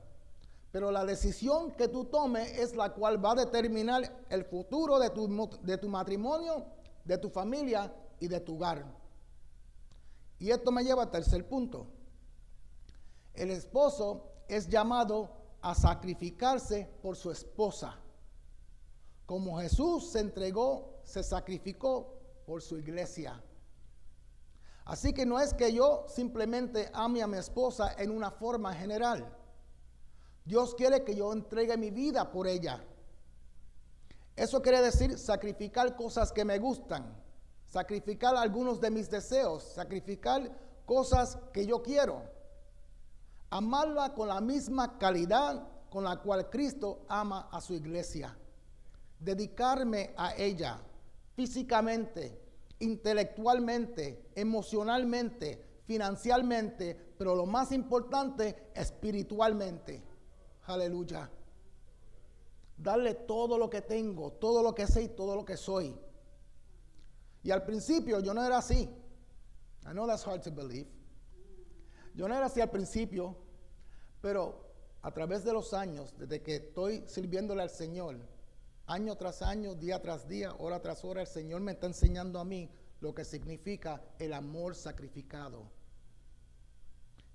Pero la decisión que tú tomes es la cual va a determinar el futuro de tu matrimonio, de tu familia y de tu hogar. Y esto me lleva al tercer punto. El esposo es llamado a sacrificarse por su esposa. Como Jesús se entregó, se sacrificó por su iglesia. Así que no es que yo simplemente ame a mi esposa en una forma general. Dios quiere que yo entregue mi vida por ella. Eso quiere decir sacrificar cosas que me gustan, sacrificar algunos de mis deseos, sacrificar cosas que yo quiero. Amarla con la misma calidad con la cual Cristo ama a su iglesia. Dedicarme a ella físicamente, intelectualmente, emocionalmente, financieramente, pero lo más importante, espiritualmente. Aleluya. Darle todo lo que tengo, todo lo que sé y todo lo que soy. Y al principio yo no era así. I know that's hard to believe. Yo no era así al principio, pero a través de los años, desde que estoy sirviéndole al Señor, año tras año, día tras día, hora tras hora, el Señor me está enseñando a mí lo que significa el amor sacrificado.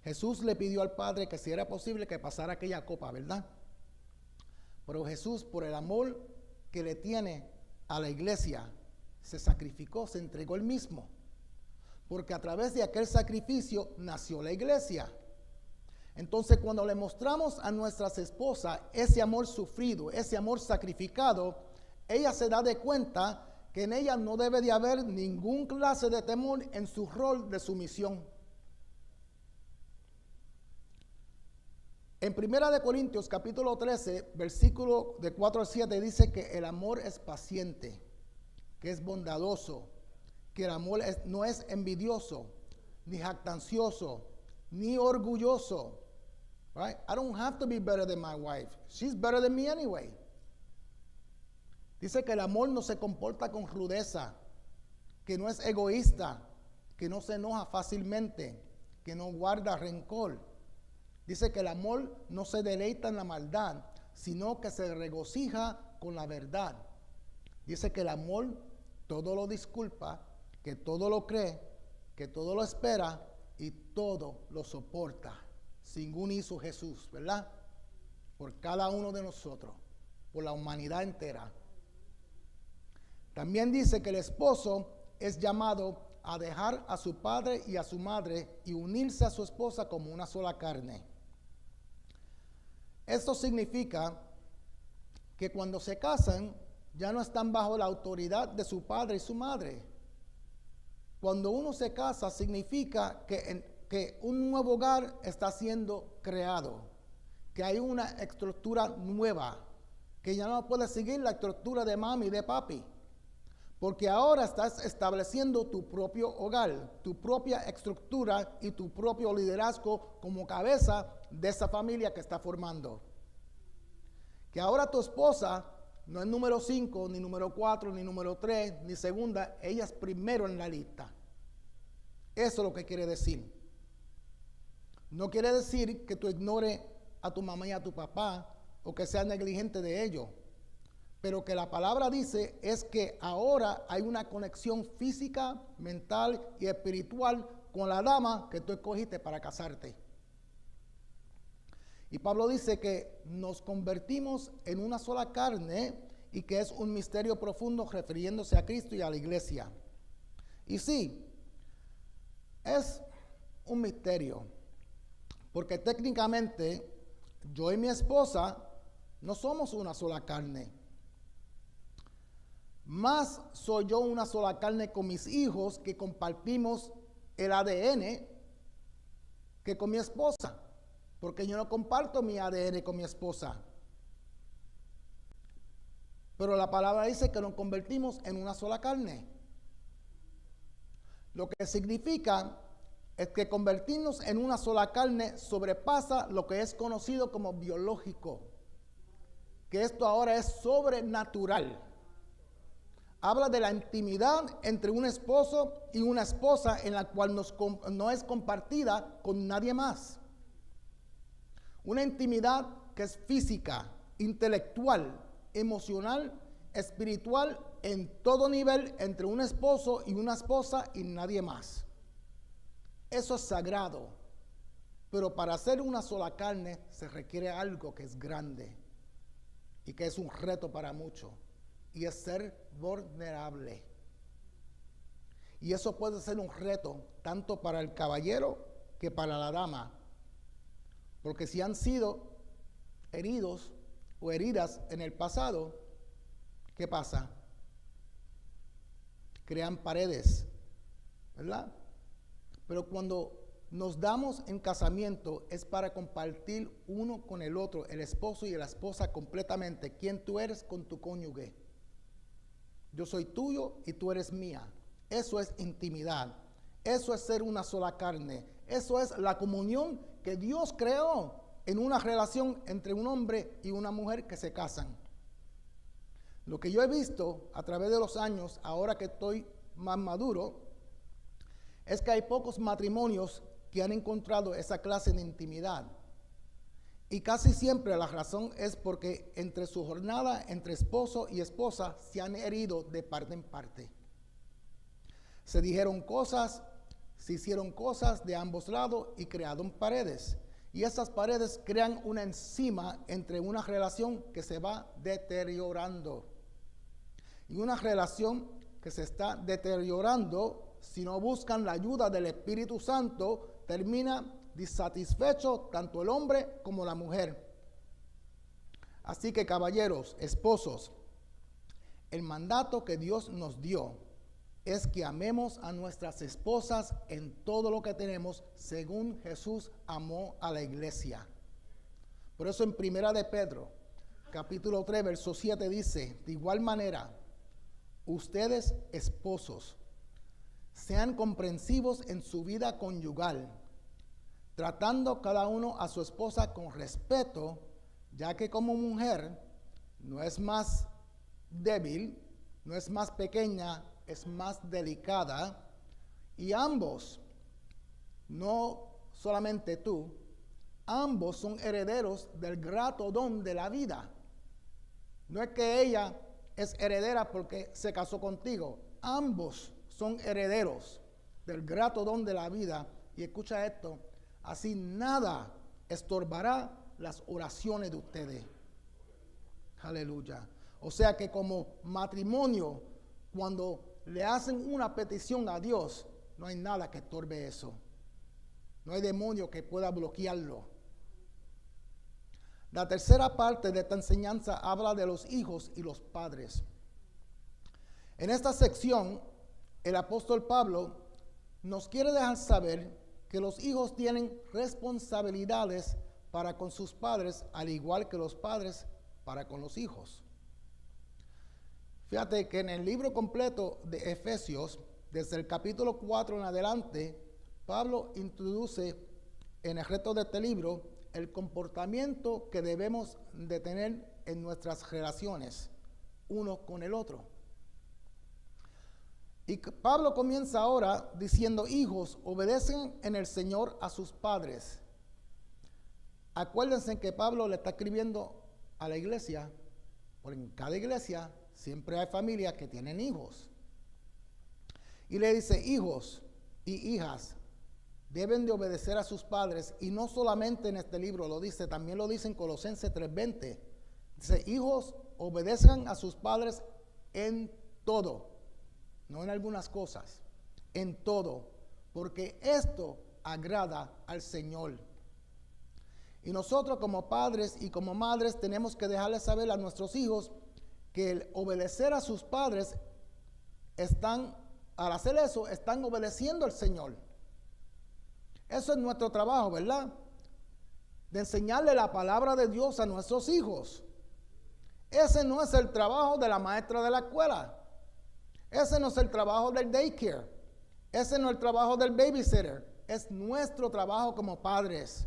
Jesús le pidió al Padre que si era posible que pasara aquella copa, ¿verdad? Pero Jesús, por el amor que le tiene a la iglesia, se sacrificó, se entregó él mismo. Porque a través de aquel sacrificio nació la iglesia. Entonces, cuando le mostramos a nuestras esposas ese amor sufrido, ese amor sacrificado, ella se da de cuenta que en ella no debe de haber ningún clase de temor en su rol de sumisión. En 1 Corintios capítulo 13, versículo de 4 al 7 dice que el amor es paciente, que es bondadoso, que el amor no es envidioso, ni jactancioso, ni orgulloso. Right? I don't have to be better than my wife. She's better than me anyway. Dice que el amor no se comporta con rudeza, que no es egoísta, que no se enoja fácilmente, que no guarda rencor. Dice que el amor no se deleita en la maldad, sino que se regocija con la verdad. Dice que el amor todo lo disculpa, que todo lo cree, que todo lo espera y todo lo soporta. Según hizo Jesús, ¿verdad? Por cada uno de nosotros, por la humanidad entera. También dice que el esposo es llamado a dejar a su padre y a su madre y unirse a su esposa como una sola carne. Esto significa que cuando se casan ya no están bajo la autoridad de su padre y su madre. Cuando uno se casa significa que un nuevo hogar está siendo creado, que hay una estructura nueva, que ya no puede seguir la estructura de mami y de papi, porque ahora estás estableciendo tu propio hogar, tu propia estructura y tu propio liderazgo como cabeza de esa familia que está formando. Que ahora tu esposa no es número 5, ni número 4, ni número 3, ni segunda, ella es primero en la lista. Eso es lo que quiere decir. No quiere decir que tú ignores a tu mamá y a tu papá o que seas negligente de ellos. Pero que la palabra dice es que ahora hay una conexión física, mental y espiritual con la dama que tú escogiste para casarte. Y Pablo dice que nos convertimos en una sola carne y que es un misterio profundo refiriéndose a Cristo y a la iglesia. Y sí, es un misterio, porque técnicamente yo y mi esposa no somos una sola carne. Más soy yo una sola carne con mis hijos, que compartimos el ADN, que con mi esposa, porque yo no comparto mi ADN con mi esposa. Pero la palabra dice que nos convertimos en una sola carne. Lo que significa es que convertirnos en una sola carne sobrepasa lo que es conocido como biológico, que esto ahora es sobrenatural. Habla de la intimidad entre un esposo y una esposa en la cual no es compartida con nadie más. Una intimidad que es física, intelectual, emocional, espiritual, en todo nivel entre un esposo y una esposa y nadie más. Eso es sagrado, pero para hacer una sola carne se requiere algo que es grande y que es un reto para muchos, y es ser vulnerable. Y eso puede ser un reto tanto para el caballero que para la dama, porque si han sido heridos o heridas en el pasado, ¿qué pasa? Crean paredes, ¿verdad? Pero cuando nos damos en casamiento es para compartir uno con el otro, el esposo y la esposa completamente, quién tú eres con tu cónyuge. Yo soy tuyo y tú eres mía. Eso es intimidad. Eso es ser una sola carne. Eso es la comunión que Dios creó en una relación entre un hombre y una mujer que se casan. Lo que yo he visto a través de los años, ahora que estoy más maduro, es que hay pocos matrimonios que han encontrado esa clase de intimidad. Y casi siempre la razón es porque entre su jornada, entre esposo y esposa, se han herido de parte en parte. Se dijeron cosas, se hicieron cosas de ambos lados y crearon paredes. Y esas paredes crean una encima entre una relación que se va deteriorando. Y una relación que se está deteriorando, si no buscan la ayuda del Espíritu Santo, termina disatisfecho tanto el hombre como la mujer. Así que, caballeros, esposos, el mandato que Dios nos dio es que amemos a nuestras esposas en todo lo que tenemos, según Jesús amó a la iglesia. Por eso en Primera de Pedro, capítulo 3, verso 7 dice, de igual manera, ustedes esposos, sean comprensivos en su vida conyugal, tratando cada uno a su esposa con respeto, ya que como mujer no es más débil, no es más pequeña, es más delicada, y ambos, no solamente tú, ambos son herederos del grato don de la vida. No es que ella es heredera porque se casó contigo, ambos son herederos del grato don de la vida. Y escucha esto, así nada estorbará las oraciones de ustedes. Aleluya. O sea que como matrimonio, cuando le hacen una petición a Dios, no hay nada que estorbe eso. No hay demonio que pueda bloquearlo. La tercera parte de esta enseñanza habla de los hijos y los padres. En esta sección, el apóstol Pablo nos quiere dejar saber que los hijos tienen responsabilidades para con sus padres, al igual que los padres para con los hijos. Fíjate que en el libro completo de Efesios, desde el capítulo 4 en adelante, Pablo introduce en el resto de este libro el comportamiento que debemos de tener en nuestras relaciones uno con el otro. Y Pablo comienza ahora diciendo: hijos, obedecen en el Señor a sus padres. Acuérdense que Pablo le está escribiendo a la iglesia, porque en cada iglesia siempre hay familias que tienen hijos. Y le dice: hijos y hijas deben de obedecer a sus padres, y no solamente en este libro lo dice, también lo dice en Colosenses 3:20. Dice: hijos, obedezcan a sus padres en todo, no en algunas cosas, en todo, porque esto agrada al Señor. Y nosotros como padres y como madres tenemos que dejarles saber a nuestros hijos que el obedecer a sus padres al hacer eso, están obedeciendo al Señor. Eso es nuestro trabajo, ¿verdad? De enseñarle la palabra de Dios a nuestros hijos. Ese no es el trabajo de la maestra de la escuela. Ese no es el trabajo del daycare. Ese no es el trabajo del babysitter. Es nuestro trabajo como padres.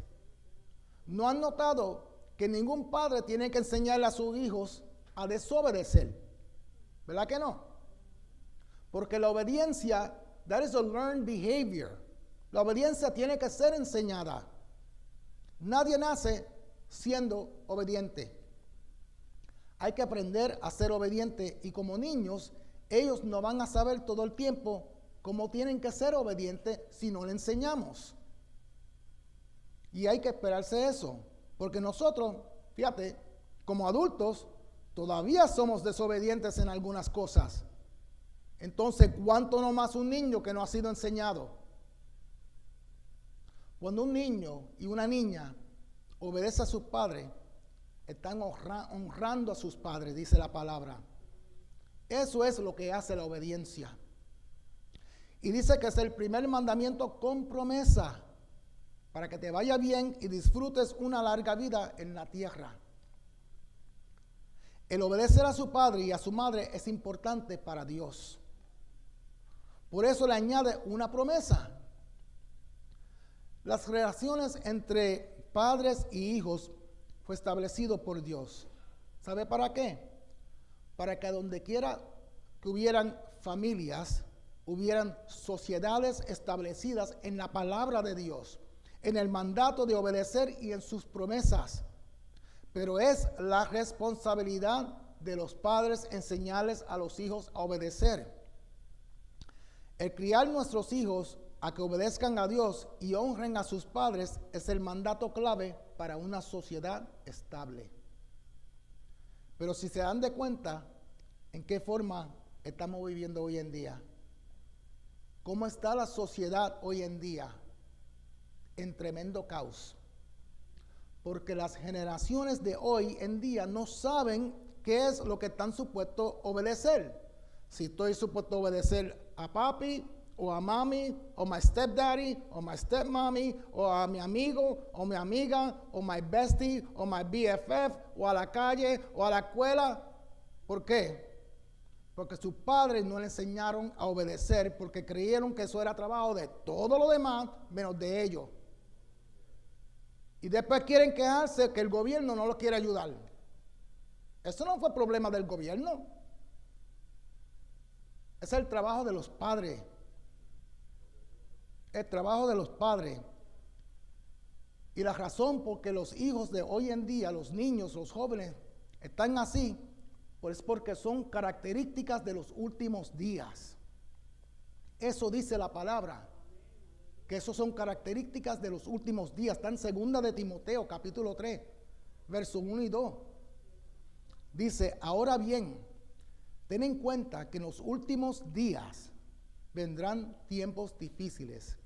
¿No han notado que ningún padre tiene que enseñarle a sus hijos a desobedecer? ¿Verdad que no? Porque la obediencia, that is a learned behavior. La obediencia tiene que ser enseñada. Nadie nace siendo obediente. Hay que aprender a ser obediente, y como niños, ellos no van a saber todo el tiempo cómo tienen que ser obedientes si no le enseñamos. Y hay que esperarse eso, porque nosotros, fíjate, como adultos, todavía somos desobedientes en algunas cosas. Entonces, ¿cuánto no más un niño que no ha sido enseñado? Cuando un niño y una niña obedecen a sus padres, están honrando a sus padres, dice la palabra. Eso es lo que hace la obediencia. Y dice que es el primer mandamiento con promesa, para que te vaya bien y disfrutes una larga vida en la tierra. El obedecer a su padre y a su madre es importante para Dios. Por eso le añade una promesa. Las relaciones entre padres y hijos fue establecido por Dios. ¿Sabe para qué? Para que donde quiera que hubieran familias, hubieran sociedades establecidas en la palabra de Dios, en el mandato de obedecer y en sus promesas. Pero es la responsabilidad de los padres enseñarles a los hijos a obedecer. El criar nuestros hijos a que obedezcan a Dios y honren a sus padres es el mandato clave para una sociedad estable. Pero si se dan de cuenta en qué forma estamos viviendo hoy en día, cómo está la sociedad hoy en día, en tremendo caos. Porque las generaciones de hoy en día no saben qué es lo que están supuestos a obedecer. Si estoy supuesto a obedecer a papi, o a mami, o my stepdaddy, o my stepmommy, o a mi amigo, o mi amiga, o my bestie, o my BFF, o a la calle, o a la escuela. ¿Por qué? Porque sus padres no le enseñaron a obedecer, porque creyeron que eso era trabajo de todo lo demás, menos de ellos. Y después quieren quejarse que el gobierno no los quiere ayudar. Eso no fue problema del gobierno. Es el trabajo de los padres. El trabajo de los padres. Y la razón por que los hijos de hoy en día, los niños, los jóvenes, están así, pues porque son características de los últimos días. Eso dice la palabra, que eso son características de los últimos días. Está en 2 de Timoteo, capítulo 3, versos 1 y 2. Dice: ahora bien, ten en cuenta que en los últimos días vendrán tiempos difíciles.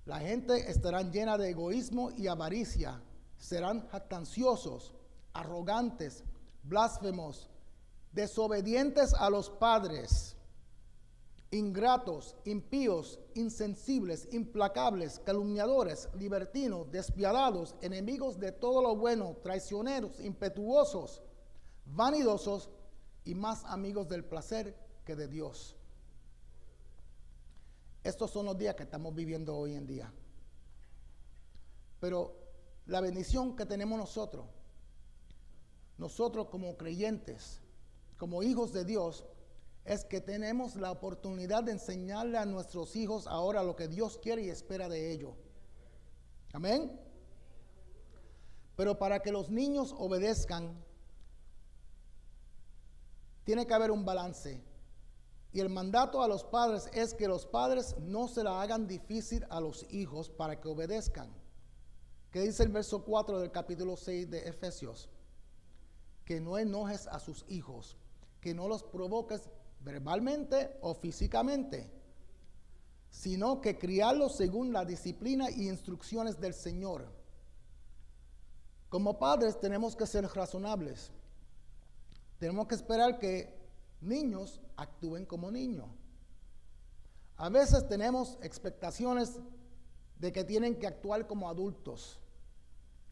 La gente estará llena de egoísmo y avaricia. Serán jactanciosos, arrogantes, blasfemos, desobedientes a los padres, ingratos, impíos, insensibles, implacables, calumniadores, libertinos, despiadados, enemigos de todo lo bueno, traicioneros, impetuosos, vanidosos y más amigos del placer que de Dios. Estos son los días que estamos viviendo hoy en día. Pero la bendición que tenemos nosotros como creyentes, como hijos de Dios, es que tenemos la oportunidad de enseñarle a nuestros hijos ahora lo que Dios quiere y espera de ellos. Amén. Pero para que los niños obedezcan, tiene que haber un balance. Y el mandato a los padres es que los padres no se la hagan difícil a los hijos para que obedezcan. ¿Qué dice el verso 4 del capítulo 6 de Efesios? Que no enojes a sus hijos, que no los provoques verbalmente o físicamente, sino que criarlos según la disciplina y instrucciones del Señor. Como padres tenemos que ser razonables. Tenemos que esperar que niños actúen como niños. A veces tenemos expectaciones de que tienen que actuar como adultos.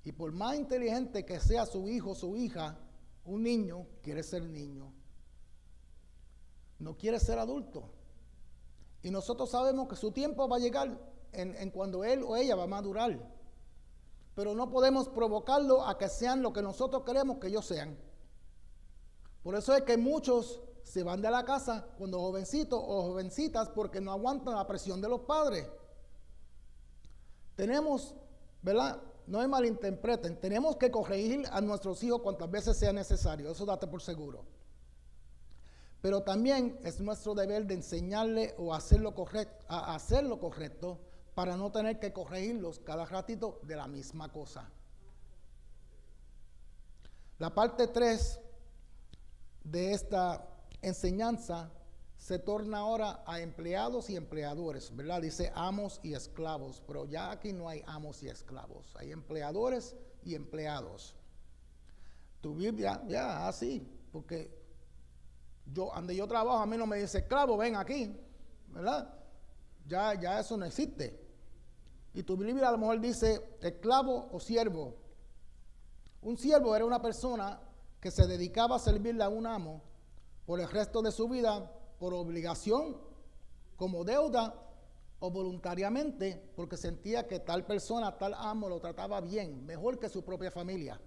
Y por más inteligente que sea su hijo o su hija, un niño quiere ser niño. No quiere ser adulto. Y nosotros sabemos que su tiempo va a llegar en cuando él o ella va a madurar. Pero no podemos provocarlo a que sean lo que nosotros queremos que ellos sean. Por eso es que muchos se van de la casa cuando jovencitos o jovencitas porque no aguantan la presión de los padres. Tenemos, ¿verdad? No me malinterpreten, tenemos que corregir a nuestros hijos cuantas veces sea necesario, eso date por seguro. Pero también es nuestro deber de enseñarle o hacerlo correcto para no tener que corregirlos cada ratito de la misma cosa. La parte 3 de esta enseñanza se torna ahora a empleados y empleadores, ¿verdad? Dice amos y esclavos, pero ya aquí no hay amos y esclavos, hay empleadores y empleados. Tu Biblia, ya así, porque donde yo trabajo, a mí no me dice esclavo, ven aquí, ¿verdad? Ya eso no existe. Y tu Biblia a lo mejor dice esclavo o siervo. Un siervo era una persona que se dedicaba a servirle a un amo por el resto de su vida, por obligación, como deuda o voluntariamente, porque sentía que tal persona, tal amo lo trataba bien, mejor que su propia familia.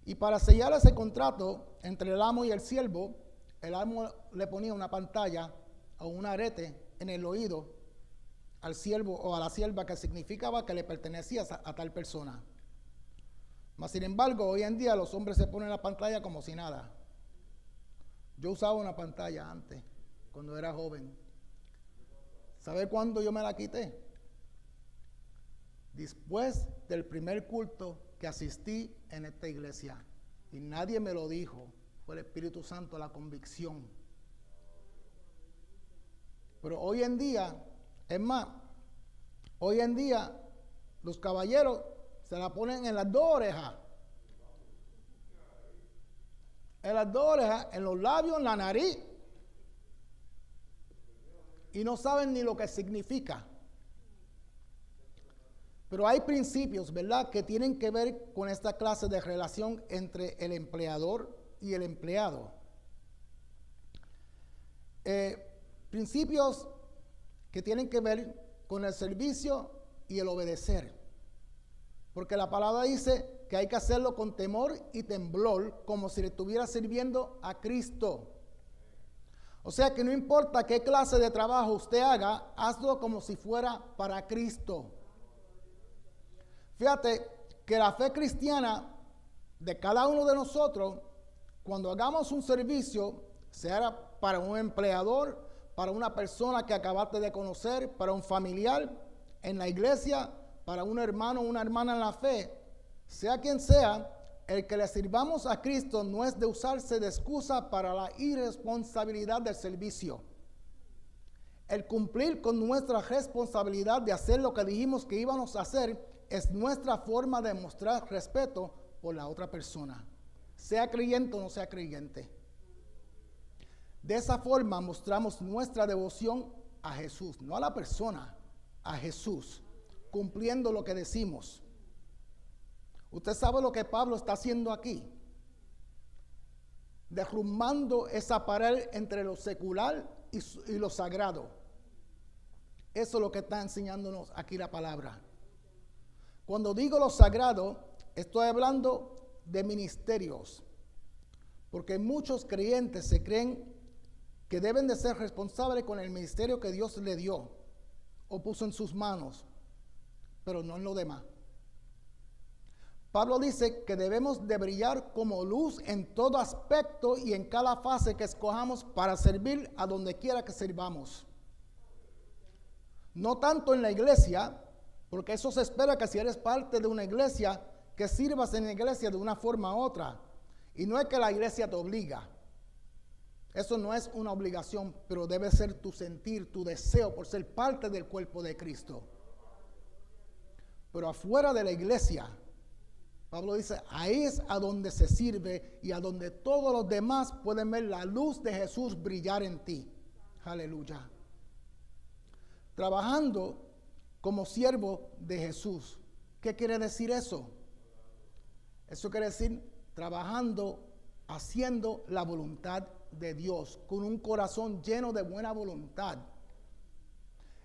Y para sellar ese contrato entre el amo y el siervo, el amo le ponía una pantalla o un arete en el oído al siervo o a la sierva que significaba que le pertenecía a tal persona. Mas sin embargo, hoy en día los hombres se ponen la pantalla como si nada. Yo usaba una pantalla antes, cuando era joven. ¿Sabe cuándo yo me la quité? Después del primer culto que asistí en esta iglesia. Y nadie me lo dijo. Fue el Espíritu Santo la convicción. Pero hoy en día, es más, hoy en día los caballeros se la ponen en las dos orejas. En las dos orejas, en los labios, en la nariz. Y no saben ni lo que significa. Pero hay principios, ¿verdad?, que tienen que ver con esta clase de relación entre el empleador y el empleado. Principios que tienen que ver con el servicio y el obedecer. Porque la palabra dice que hay que hacerlo con temor y temblor, como si le estuviera sirviendo a Cristo. O sea que no importa qué clase de trabajo usted haga, hazlo como si fuera para Cristo. Fíjate que la fe cristiana de cada uno de nosotros, cuando hagamos un servicio, sea para un empleador, para una persona que acabaste de conocer, para un familiar en la iglesia, para un hermano o una hermana en la fe, sea quien sea, el que le sirvamos a Cristo no es de usarse de excusa para la irresponsabilidad del servicio. El cumplir con nuestra responsabilidad de hacer lo que dijimos que íbamos a hacer es nuestra forma de mostrar respeto por la otra persona, sea creyente o no sea creyente. De esa forma mostramos nuestra devoción a Jesús, no a la persona, a Jesús, cumpliendo lo que decimos. Usted sabe lo que Pablo está haciendo aquí, derrumbando esa pared entre lo secular y lo sagrado. Eso es lo que está enseñándonos aquí la palabra. Cuando digo lo sagrado, estoy hablando de ministerios. Porque muchos creyentes se creen que deben de ser responsables con el ministerio que Dios le dio o puso en sus manos, pero no en lo demás. Pablo dice que debemos de brillar como luz en todo aspecto y en cada fase que escojamos para servir a donde quiera que sirvamos. No tanto en la iglesia, porque eso se espera que si eres parte de una iglesia, que sirvas en la iglesia de una forma u otra. Y no es que la iglesia te obliga. Eso no es una obligación, pero debe ser tu sentir, tu deseo por ser parte del cuerpo de Cristo. Pero afuera de la iglesia, Pablo dice, ahí es a donde se sirve y a donde todos los demás pueden ver la luz de Jesús brillar en ti. Aleluya. Trabajando como siervo de Jesús. ¿Qué quiere decir eso? Eso quiere decir trabajando, haciendo la voluntad de Dios, con un corazón lleno de buena voluntad.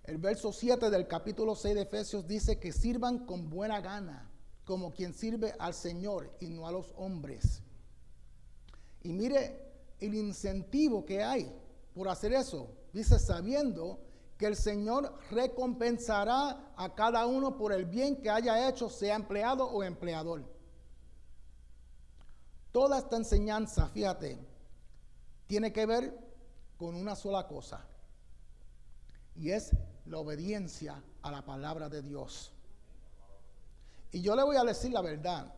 El verso 7 del capítulo 6 de Efesios dice que sirvan con buena gana, como quien sirve al Señor y no a los hombres. Y mire el incentivo que hay por hacer eso. Dice, sabiendo que el Señor recompensará a cada uno por el bien que haya hecho, sea empleado o empleador. Toda esta enseñanza, fíjate, tiene que ver con una sola cosa, y es la obediencia a la palabra de Dios. Y yo le voy a decir la verdad,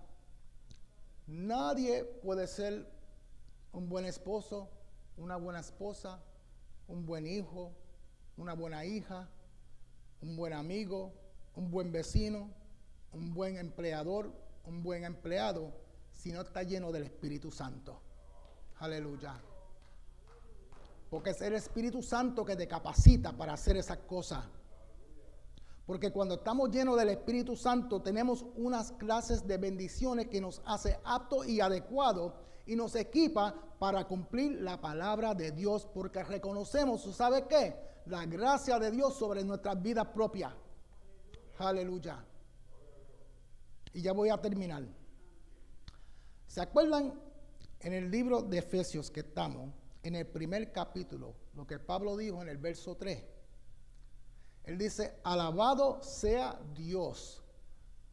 nadie puede ser un buen esposo, una buena esposa, un buen hijo, una buena hija, un buen amigo, un buen vecino, un buen empleador, un buen empleado, si no está lleno del Espíritu Santo. Aleluya. Porque es el Espíritu Santo que te capacita para hacer esas cosas. Porque cuando estamos llenos del Espíritu Santo tenemos unas clases de bendiciones que nos hace aptos y adecuados y nos equipa para cumplir la palabra de Dios, porque reconocemos, ¿sabe qué? La gracia de Dios sobre nuestras vidas propias. Aleluya. Y ya voy a terminar. ¿Se acuerdan en el libro de Efesios que estamos, en el primer capítulo, lo que Pablo dijo en el verso 3? Él dice, alabado sea Dios,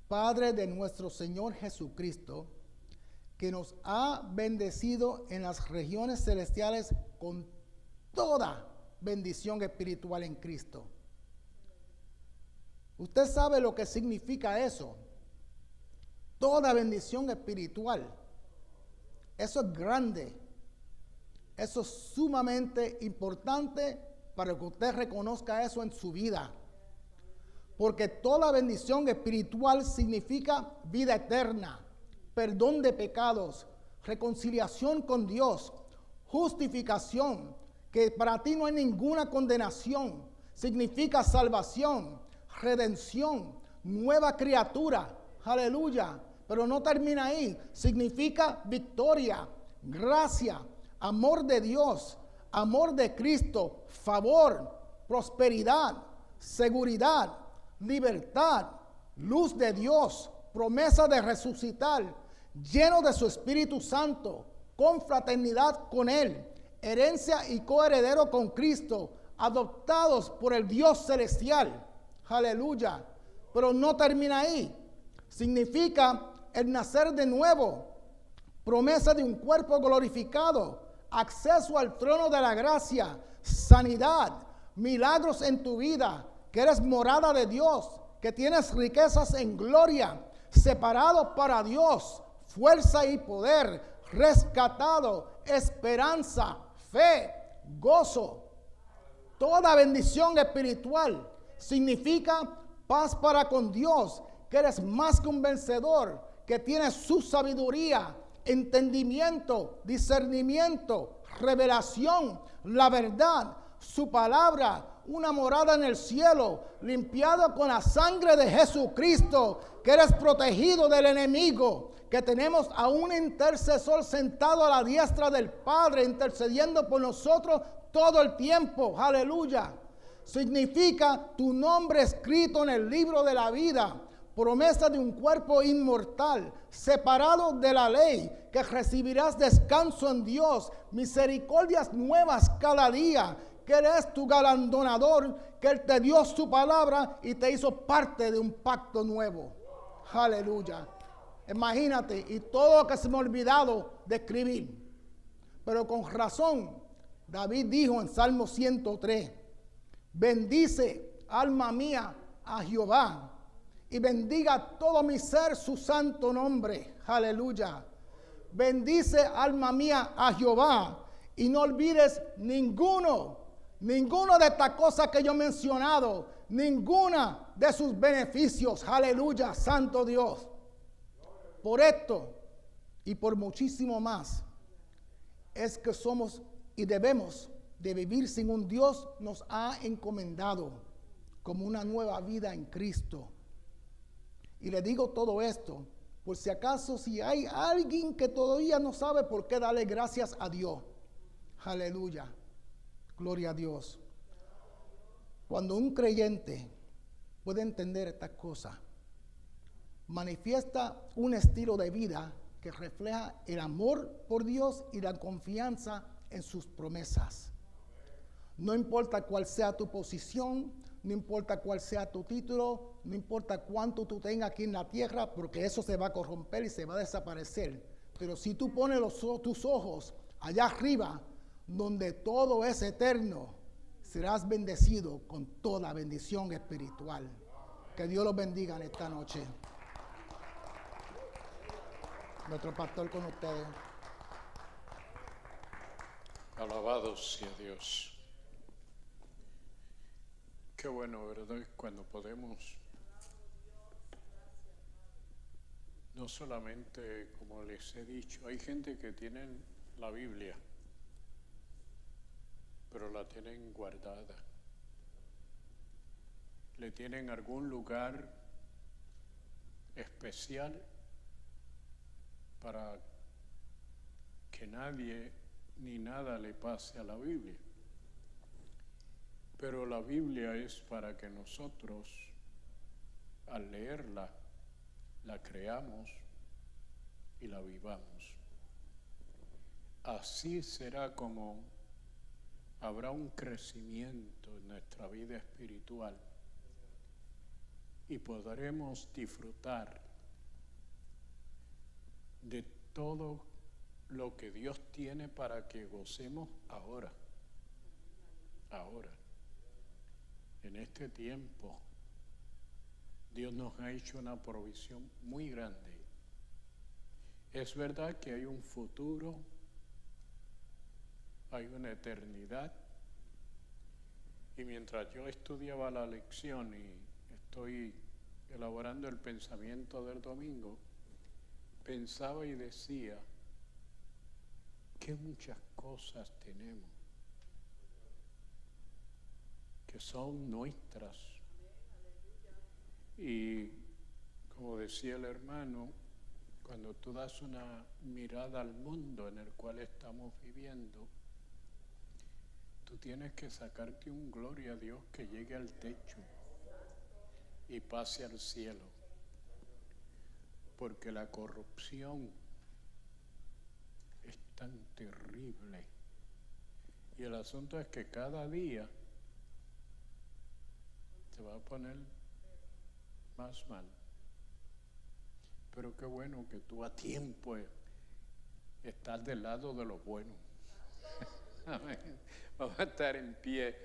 Padre de nuestro Señor Jesucristo, que nos ha bendecido en las regiones celestiales con toda bendición espiritual en Cristo. Usted sabe lo que significa eso. Toda bendición espiritual. Eso es grande. Eso es sumamente importante para que usted reconozca eso en su vida. Porque toda bendición espiritual significa vida eterna, perdón de pecados, reconciliación con Dios, justificación, que para ti no hay ninguna condenación. Significa salvación, redención, nueva criatura. Aleluya. Pero no termina ahí. Significa victoria, gracia, amor de Dios, amor de Cristo, favor, prosperidad, seguridad, libertad, luz de Dios, promesa de resucitar, lleno de su Espíritu Santo, con fraternidad con Él, herencia y coheredero con Cristo, adoptados por el Dios celestial. Aleluya. Pero no termina ahí. Significa el nacer de nuevo, promesa de un cuerpo glorificado, acceso al trono de la gracia, sanidad, milagros en tu vida, que eres morada de Dios, que tienes riquezas en gloria, separado para Dios, fuerza y poder, rescatado, esperanza, fe, gozo. Toda bendición espiritual significa paz para con Dios, que eres más que un vencedor, que tienes su sabiduría, entendimiento, discernimiento, revelación, la verdad, su palabra, una morada en el cielo, limpiado con la sangre de Jesucristo, que eres protegido del enemigo, que tenemos a un intercesor sentado a la diestra del Padre, intercediendo por nosotros todo el tiempo. Aleluya. Significa tu nombre escrito en el libro de la vida, promesa de un cuerpo inmortal, separado de la ley, que recibirás descanso en Dios, misericordias nuevas cada día, que Él es tu galardonador, que Él te dio su palabra y te hizo parte de un pacto nuevo. Aleluya. Imagínate, y todo lo que se me ha olvidado de escribir. Pero con razón, David dijo en Salmo 103, bendice, alma mía, a Jehová, y bendiga todo mi ser su santo nombre. Aleluya. Bendice, alma mía, a Jehová, y no olvides ninguno de estas cosas que yo he mencionado, ninguna de sus beneficios. Aleluya, santo Dios. Por esto y por muchísimo más, es que somos y debemos de vivir sin un Dios nos ha encomendado como una nueva vida en Cristo. Y le digo todo esto, por si acaso si hay alguien que todavía no sabe por qué darle gracias a Dios. Aleluya, gloria a Dios. Cuando un creyente puede entender estas cosas, manifiesta un estilo de vida que refleja el amor por Dios y la confianza en sus promesas. No importa cuál sea tu posición, no importa cuál sea tu título, no importa cuánto tú tengas aquí en la tierra, porque eso se va a corromper y se va a desaparecer. Pero si tú pones tus ojos allá arriba, donde todo es eterno, serás bendecido con toda bendición espiritual. Que Dios los bendiga en esta noche. Nuestro pastor con ustedes. Alabado sea Dios. Qué bueno, ¿verdad? Cuando podemos no solamente, como les he dicho, hay gente que tienen la Biblia, pero la tienen guardada. Le tienen algún lugar especial para que nadie ni nada le pase a la Biblia. Pero la Biblia es para que nosotros, al leerla, la creamos y la vivamos. Así será como habrá un crecimiento en nuestra vida espiritual y podremos disfrutar de todo lo que Dios tiene para que gocemos ahora. En este tiempo, Dios nos ha hecho una provisión muy grande. Es verdad que hay un futuro, hay una eternidad, y mientras yo estudiaba la lección y estoy elaborando el pensamiento del domingo, pensaba y decía, qué muchas cosas tenemos que son nuestras. Y como decía el hermano, cuando tú das una mirada al mundo en el cual estamos viviendo, tú tienes que sacarte un gloria a Dios que llegue al techo y pase al cielo, porque la corrupción es tan terrible y el asunto es que cada día se va a poner más mal. Pero qué bueno que tú a tiempo estás del lado de lo bueno. Amén. Vamos a estar en pie.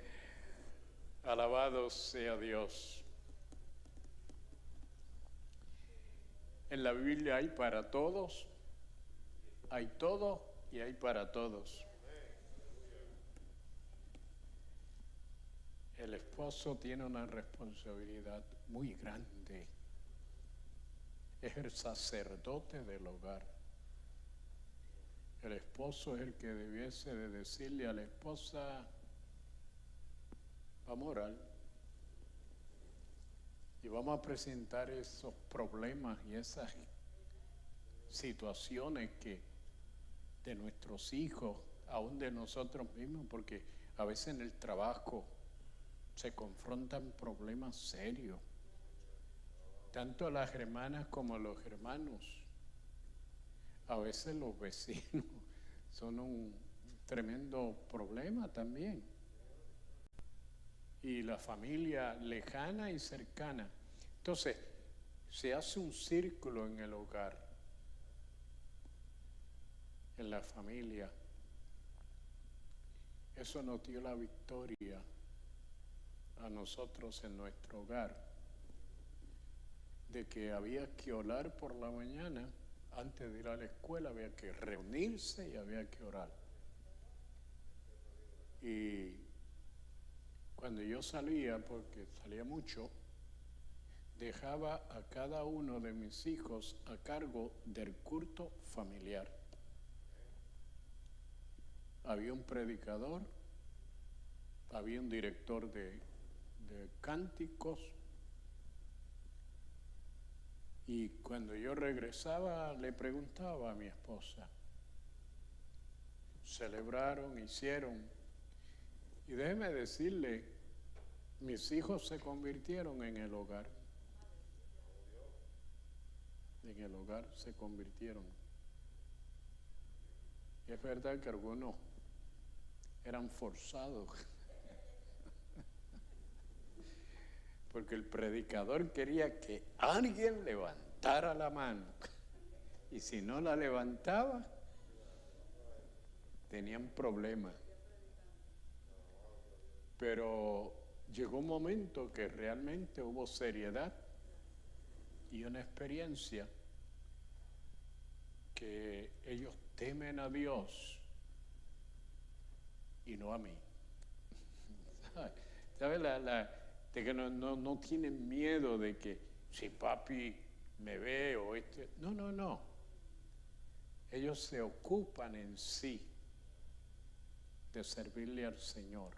Alabado sea Dios. En la Biblia hay para todos, hay todo y hay para todos. El esposo tiene una responsabilidad muy grande. Es el sacerdote del hogar. El esposo es el que debiese de decirle a la esposa, vamos a orar y vamos a presentar esos problemas y esas situaciones que de nuestros hijos, aún de nosotros mismos, porque a veces en el trabajo se confrontan problemas serios. tanto las hermanas como los hermanos. A veces los vecinos son un tremendo problema también. Y la familia lejana y cercana. Entonces, se hace un círculo en el hogar, en la familia. Eso nos dio la victoria a nosotros en nuestro hogar, de que había que orar por la mañana, antes de ir a la escuela había que reunirse y había que orar. Y cuando yo salía, porque salía mucho, dejaba a cada uno de mis hijos a cargo del culto familiar. Había un predicador, había un director de cánticos, y cuando yo regresaba le preguntaba a mi esposa, celebraron, hicieron, y déjeme decirle, mis hijos se convirtieron en el hogar. En el hogar se convirtieron. Y es verdad que algunos eran forzados, porque el predicador quería que alguien levantara la mano, y si no la levantaba, tenían problemas. Pero llegó un momento que realmente hubo seriedad y una experiencia que ellos temen a Dios y no a mí. ¿Sabes? De que no tienen miedo de que si papi me ve o No. Ellos se ocupan en sí de servirle al Señor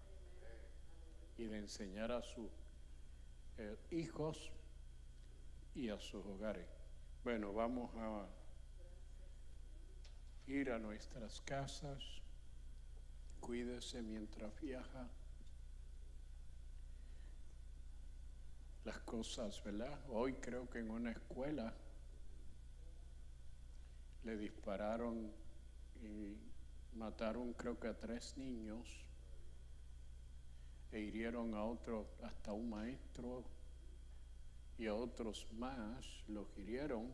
y de enseñar a sus hijos y a sus hogares. Bueno, vamos a ir a nuestras casas. Cuídese mientras viaja. Las cosas, ¿verdad? Hoy creo que en una escuela le dispararon y mataron creo que a 3 niños e hirieron a otro, hasta un maestro, y a otros más los hirieron.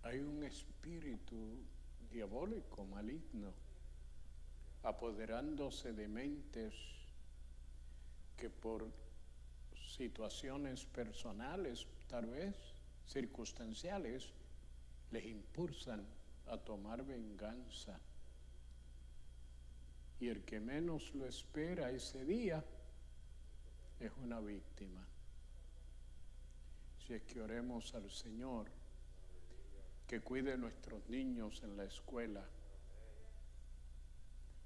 Hay un espíritu diabólico, maligno, apoderándose de mentes que por situaciones personales, tal vez circunstanciales, les impulsan a tomar venganza. Y el que menos lo espera ese día es una víctima. Si es que oremos al Señor, que cuide a nuestros niños en la escuela.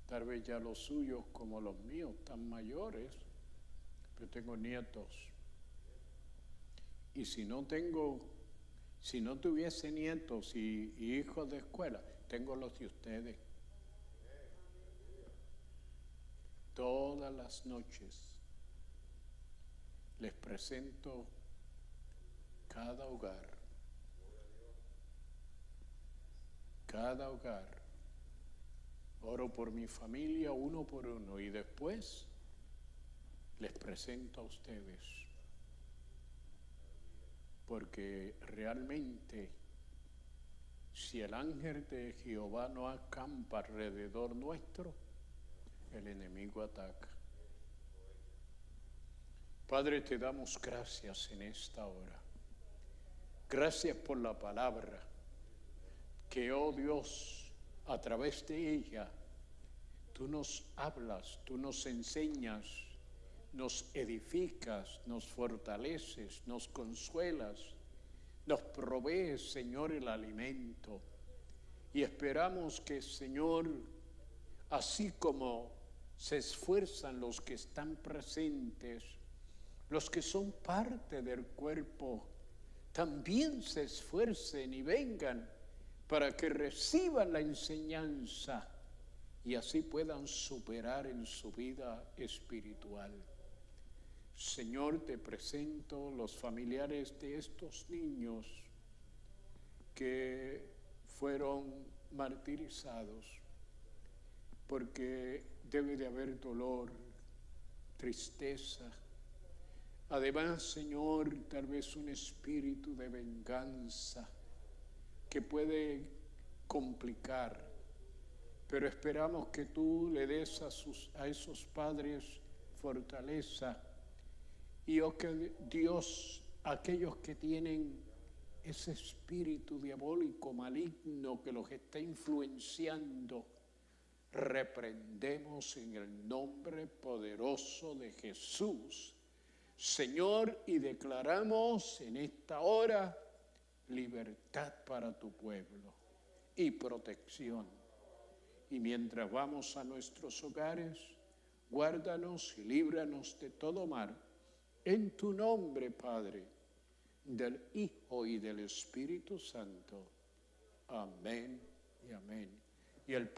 Tal vez ya los suyos como los míos, tan mayores, yo tengo nietos. Y si no tuviese nietos y hijos de escuela, tengo los de ustedes. Todas las noches les presento cada hogar. Cada hogar. Oro por mi familia uno por uno y después les presento a ustedes, porque realmente si el ángel de Jehová no acampa alrededor nuestro, el enemigo ataca. Padre, te damos gracias en esta hora. Gracias por la palabra que, oh Dios, a través de ella tú nos hablas, tú nos enseñas, nos edificas, nos fortaleces, nos consuelas, nos provees, Señor, el alimento. Y esperamos que, Señor, así como se esfuerzan los que están presentes, los que son parte del cuerpo, también se esfuercen y vengan para que reciban la enseñanza y así puedan superar en su vida espiritual. Señor, te presento los familiares de estos niños que fueron martirizados, porque debe de haber dolor, tristeza. Además, Señor, tal vez un espíritu de venganza que puede complicar, pero esperamos que tú le des a esos padres fortaleza y que Dios, aquellos que tienen ese espíritu diabólico maligno que los está influenciando, reprendemos en el nombre poderoso de Jesús, Señor, y declaramos en esta hora libertad para tu pueblo y protección. Y mientras vamos a nuestros hogares, guárdanos y líbranos de todo mal. En tu nombre, Padre, del Hijo y del Espíritu Santo. Amén y amén. Y el